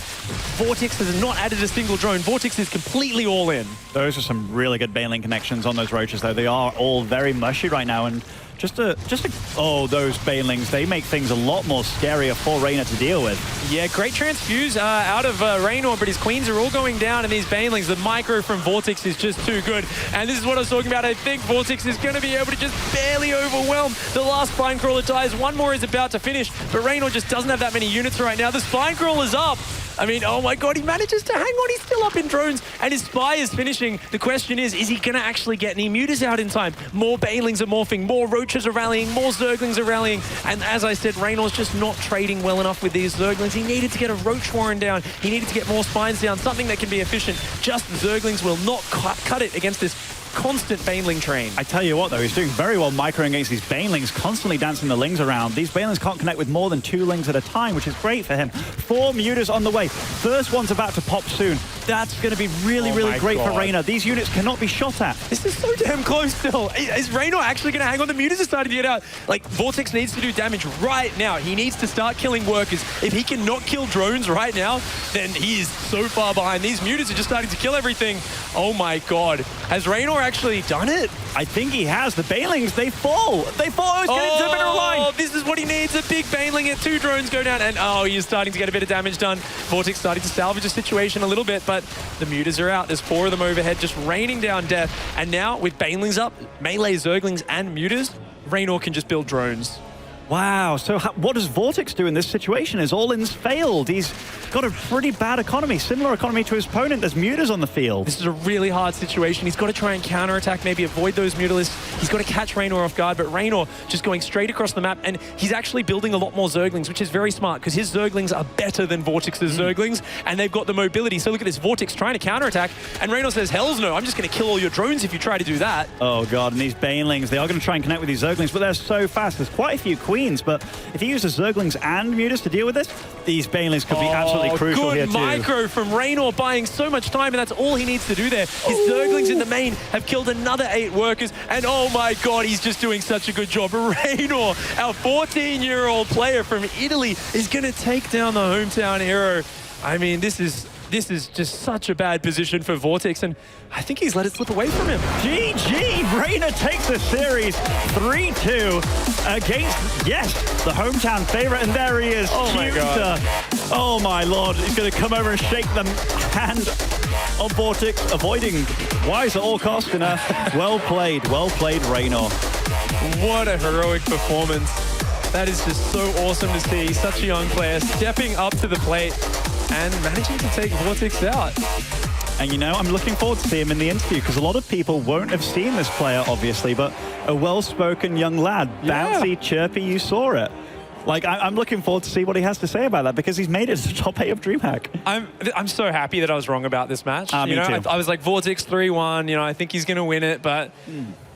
VortiX has not added a single drone. VortiX is completely all in. Those are some really good Baneling connections on those roaches, though. They are all very mushy right now, and oh, those Banelings, they make things a lot more scarier for Reynor to deal with. Yeah, great transfuse out of Reynor, but his Queens are all going down, and these Banelings, the micro from VortiX is just too good. And this is what I was talking about. I think VortiX is going to be able to just barely overwhelm the last Spine Crawler dies. One more is about to finish, but Reynor just doesn't have that many units right now. The Spine Crawler's up. I mean, oh my God, he manages to hang on. He's still up in drones, and his Spy is finishing. The question is he going to actually get any mutas out in time? More Banelings are morphing, more Roaches are rallying, more Zerglings are rallying. And as I said, Reynor's just not trading well enough with these Zerglings. He needed to get a Roach Warren down. He needed to get more Spines down, something that can be efficient. Just Zerglings will not cut it against this constant Baneling train. I tell you what, though, he's doing very well microing against these Banelings, constantly dancing the Lings around. These Banelings can't connect with more than 2 Lings at a time, which is great for him. 4 mutas on the way. First one's about to pop soon. That's going to be really, really great for Reynor. These units cannot be shot at. This is so damn close still. Is Reynor actually going to hang on? The mutas are starting to get out. Like, VortiX needs to do damage right now. He needs to start killing workers. If he cannot kill drones right now, then he is so far behind. These mutas are just starting to kill everything. Oh my God. Has Reynor actually done it? I think he has. The Banelings, they fall. They fall. He's getting to the middle line. Oh, this is what he needs. A big Baneling and 2 drones go down. And oh, he's starting to get a bit of damage done. VortiX starting to salvage the situation a little bit, but the mutas are out. There's 4 of them overhead, just raining down death. And now with Banelings up, melee Zerglings and mutas, Reynor can just build drones. Wow, so what does VortiX do in this situation? His all-ins failed. He's got a pretty bad economy, similar economy to his opponent. There's mutas on the field. This is a really hard situation. He's got to try and counterattack, maybe avoid those mutalists. He's got to catch Reynor off guard, but Reynor just going straight across the map, and he's actually building a lot more Zerglings, which is very smart, because his Zerglings are better than VortiX's Zerglings, and they've got the mobility. So look at this, VortiX trying to counterattack, and Reynor says, hells no, I'm just going to kill all your drones if you try to do that. Oh God, and these Banelings, they are going to try and connect with these Zerglings, but they're so fast. There's quite a few Queens, but if he uses Zerglings and mutas to deal with this, these Banelings could be absolutely crucial here too. Good micro from Reynor, buying so much time, and that's all he needs to do there. His Zerglings in the main have killed another 8 workers, and oh my God, he's just doing such a good job. Reynor, our 14-year-old player from Italy, is going to take down the hometown hero. I mean, this is just such a bad position for VortiX, and I think he's let it slip away from him. GG! Reynor takes the series 3-2 against, yes, the hometown favorite, and there he is. Oh my God. Oh my Lord, he's going to come over and shake the hand of VortiX, avoiding Wise at all costs, and well played, Reynor. What a heroic performance. That is just so awesome to see. Such a young player stepping up to the plate and managing to take VortiX out. And you know, I'm looking forward to seeing him in the interview, because a lot of people won't have seen this player, obviously, but a well-spoken young lad, bouncy, chirpy, you saw it. Like, I'm looking forward to see what he has to say about that, because he's made it to the top 8 of DreamHack. I'm so happy that I was wrong about this match. Me too. I was like, VortiX 3-1, you know, I think he's going to win it, but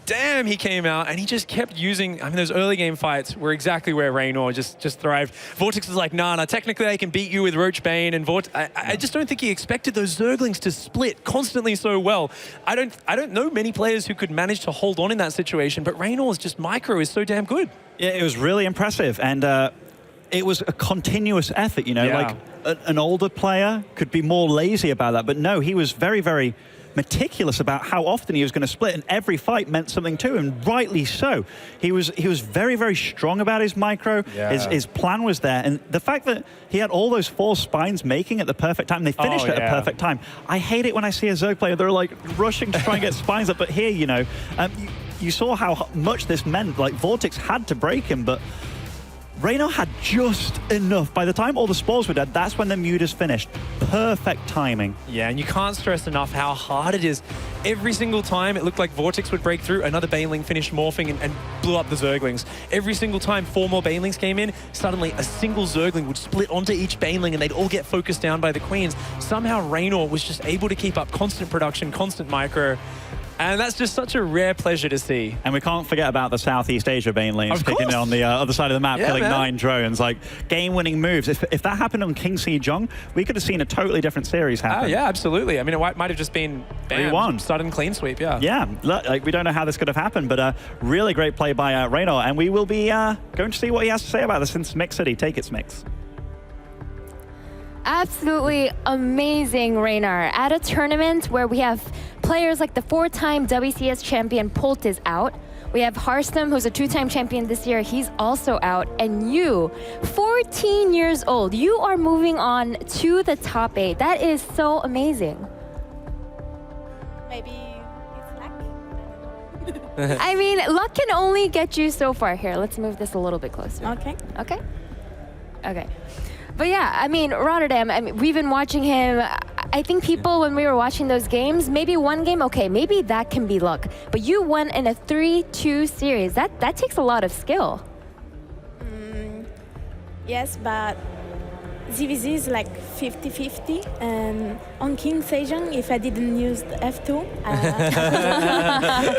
damn, he came out and he just kept using, I mean, those early game fights were exactly where Reynor just thrived. VortiX was like, nah, technically I can beat you with Roach Bane, and I just don't think he expected those Zerglings to split constantly so well. I don't know many players who could manage to hold on in that situation, but Reynor's just micro is so damn good. Yeah, it was really impressive, and it was a continuous effort, you know, like an older player could be more lazy about that, but no, he was very, very meticulous about how often he was going to split, and every fight meant something to him, rightly so. He was very, very strong about his micro. His plan was there, and the fact that he had all those 4 spines making at the perfect time, they finished at a perfect time. I hate it when I see a Zerg player, they're like rushing to try and get spines up, but here, you know, you saw how much this meant. Like, VortiX had to break him, but Reynor had just enough. By the time all the spores were dead, that's when the mutas finished. Perfect timing. Yeah, and you can't stress enough how hard it is every single time it looked like VortiX would break through, another Baneling finished morphing and blew up the Zerglings. Every single time 4 more Banelings came in, suddenly a single Zergling would split onto each Baneling and they'd all get focused down by the Queens. Somehow Reynor was just able to keep up constant production, constant micro. And that's just such a rare pleasure to see. And we can't forget about the Southeast Asia Banelings picking it on the other side of the map, killing 9 drones. Like, game-winning moves. If that happened on King Sejong, we could have seen a totally different series happen. Oh, yeah, absolutely. I mean, it might have just been bam, 3-1. sudden clean sweep, yeah. Yeah, like, we don't know how this could have happened, but really great play by Reynor. And we will be going to see what he has to say about this in Smix City. Take it, Smix. Absolutely amazing, Reynor. At a tournament where we have players like the 4-time WCS champion Polt is out. We have Harstam, who's a 2-time champion this year. He's also out. And you, 14 years old, you are moving on to the top 8. That is so amazing. Maybe it's lucky. I mean, luck can only get you so far. Here, let's move this a little bit closer. Okay. Okay? Okay. But yeah, I mean, Rotterdam, we've been watching him. I think people, when we were watching those games, maybe one game, okay, maybe that can be luck. But you won in a 3-2 series. That takes a lot of skill. Yes, but ZvZ is like 50-50. And on King Sejong, if I didn't use the F2,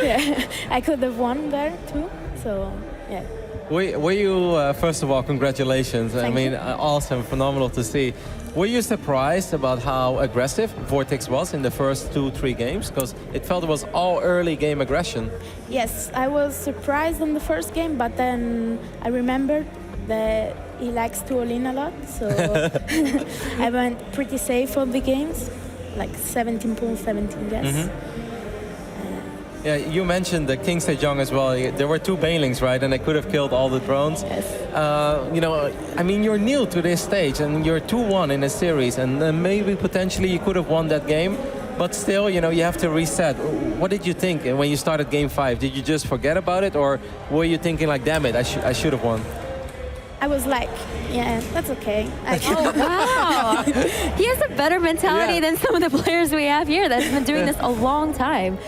yeah, I could have won there too. So, yeah. Were you, first of all, congratulations. Thank you. Awesome, phenomenal to see. Were you surprised about how aggressive VortiX was in the first 2-3 games? Because it felt it was all early game aggression. Yes, I was surprised in the first game, but then I remembered that he likes to all in a lot. So I went pretty safe on the games, like 17 pulls, 17 guess. Yeah, you mentioned the King Sejong as well. There were 2 Banelings, right? And they could have killed all the drones. Yes. You know, I mean, you're new to this stage and you're 2-1 in a series, and maybe potentially you could have won that game, but still, you know, you have to reset. What did you think when you started game 5? Did you just forget about it, or were you thinking like, damn it, I should have won? I was like, yeah, that's okay. Oh, wow. He has a better mentality than some of the players we have here that's been doing this a long time.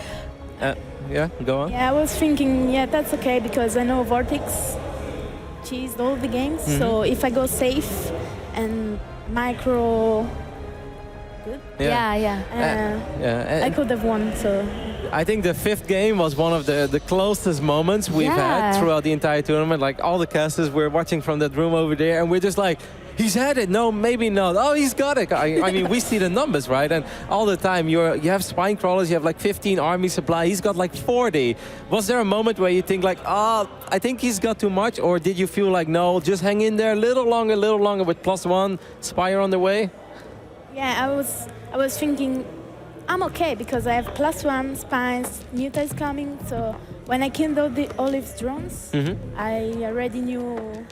Yeah, go on. Yeah, I was thinking, yeah, that's okay, because I know VortiX cheesed all the games. So if I go safe and micro good, I could have won. So I think the 5th game was one of the closest moments we've had throughout the entire tournament. Like, all the casters were watching from that room over there, and we're just like, he's had it. No, maybe not. Oh, he's got it. I mean, we see the numbers, right? And all the time, you have spine crawlers, you have like 15 army supply. He's got like 40. Was there a moment where you think like, oh, I think he's got too much? Or did you feel like, no, just hang in there a little longer with +1, Spire on the way? yeah, I was thinking, I'm okay because I have +1 spines, Muta is coming. So when I killed all the Olive's drones, I already knew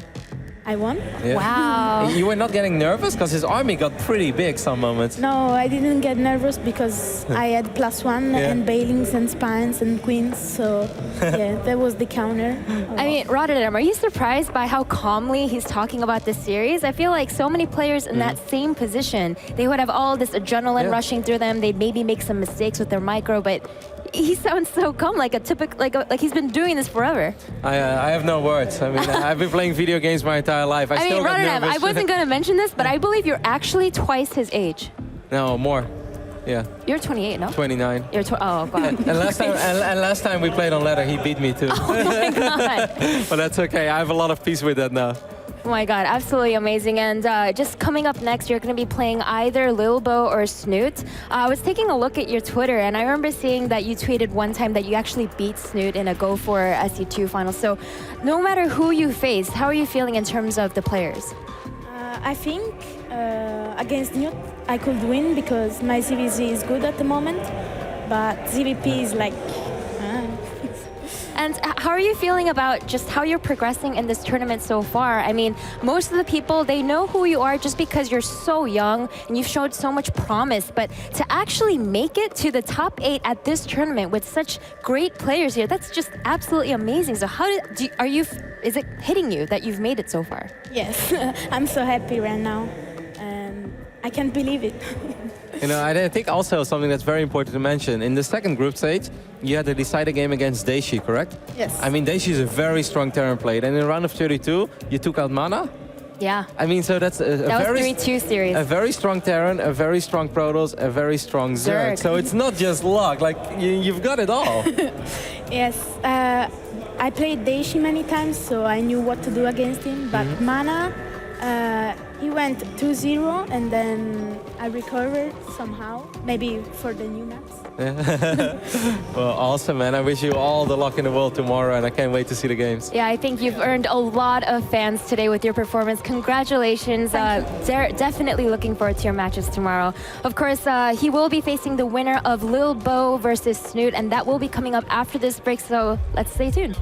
I won. Yeah. Wow. You were not getting nervous because his army got pretty big some moments. No, I didn't get nervous because I had +1 and Bailings and Spines and Queens. So yeah, that was the counter. I mean, Rotterdam, are you surprised by how calmly he's talking about this series? I feel like so many players in that same position, they would have all this adrenaline rushing through them. They'd maybe make some mistakes with their micro, but he sounds so calm, like a typical, like he's been doing this forever. I have no words. I mean, I've been playing video games my entire life. I still mean, get Rotterdam, nervous. I wasn't going to mention this, but I believe you're actually twice his age. No, more. Yeah. You're 28, no? 29. You're oh, God. And last time we played on ladder, he beat me too. Oh my God. But that's okay. I have a lot of peace with that now. Oh my God, absolutely amazing. And just coming up next, you're going to be playing either Lil Bo or Snoot. I was taking a look at your Twitter, and I remember seeing that you tweeted one time that you actually beat Snoot in a Go for SC2 final. So no matter who you face, how are you feeling in terms of the players? I think against Newt, I could win because my ZvZ is good at the moment, but ZVP is like... And how are you feeling about just how you're progressing in this tournament so far? I mean, most of the people, they know who you are just because you're so young and you've showed so much promise. But to actually make it to the top 8 at this tournament with such great players here, that's just absolutely amazing. So how is it hitting you that you've made it so far? Yes, I'm so happy right now. And I can't believe it. You know, I think also something that's very important to mention. In the second group stage, you had to decide a game against Daishi, correct? Yes. I mean, Daishi is a very strong Terran player. And in round of 32, you took out Mana. Yeah. I mean, so that's a That very... was 3-2 series. A very strong Terran, a very strong Protoss, a very strong Zerg. Zerg. So it's not just luck, like you've got it all. Yes. I played Daishi many times, so I knew what to do against him. But Mana, he went 2-0, and then I recovered somehow. Maybe for the new maps. Well, awesome, man. I wish you all the luck in the world tomorrow, and I can't wait to see the games. Yeah, I think you've earned a lot of fans today with your performance. Congratulations. Definitely looking forward to your matches tomorrow. Of course, he will be facing the winner of Lil Bo versus Snoot, and that will be coming up after this break, so let's stay tuned.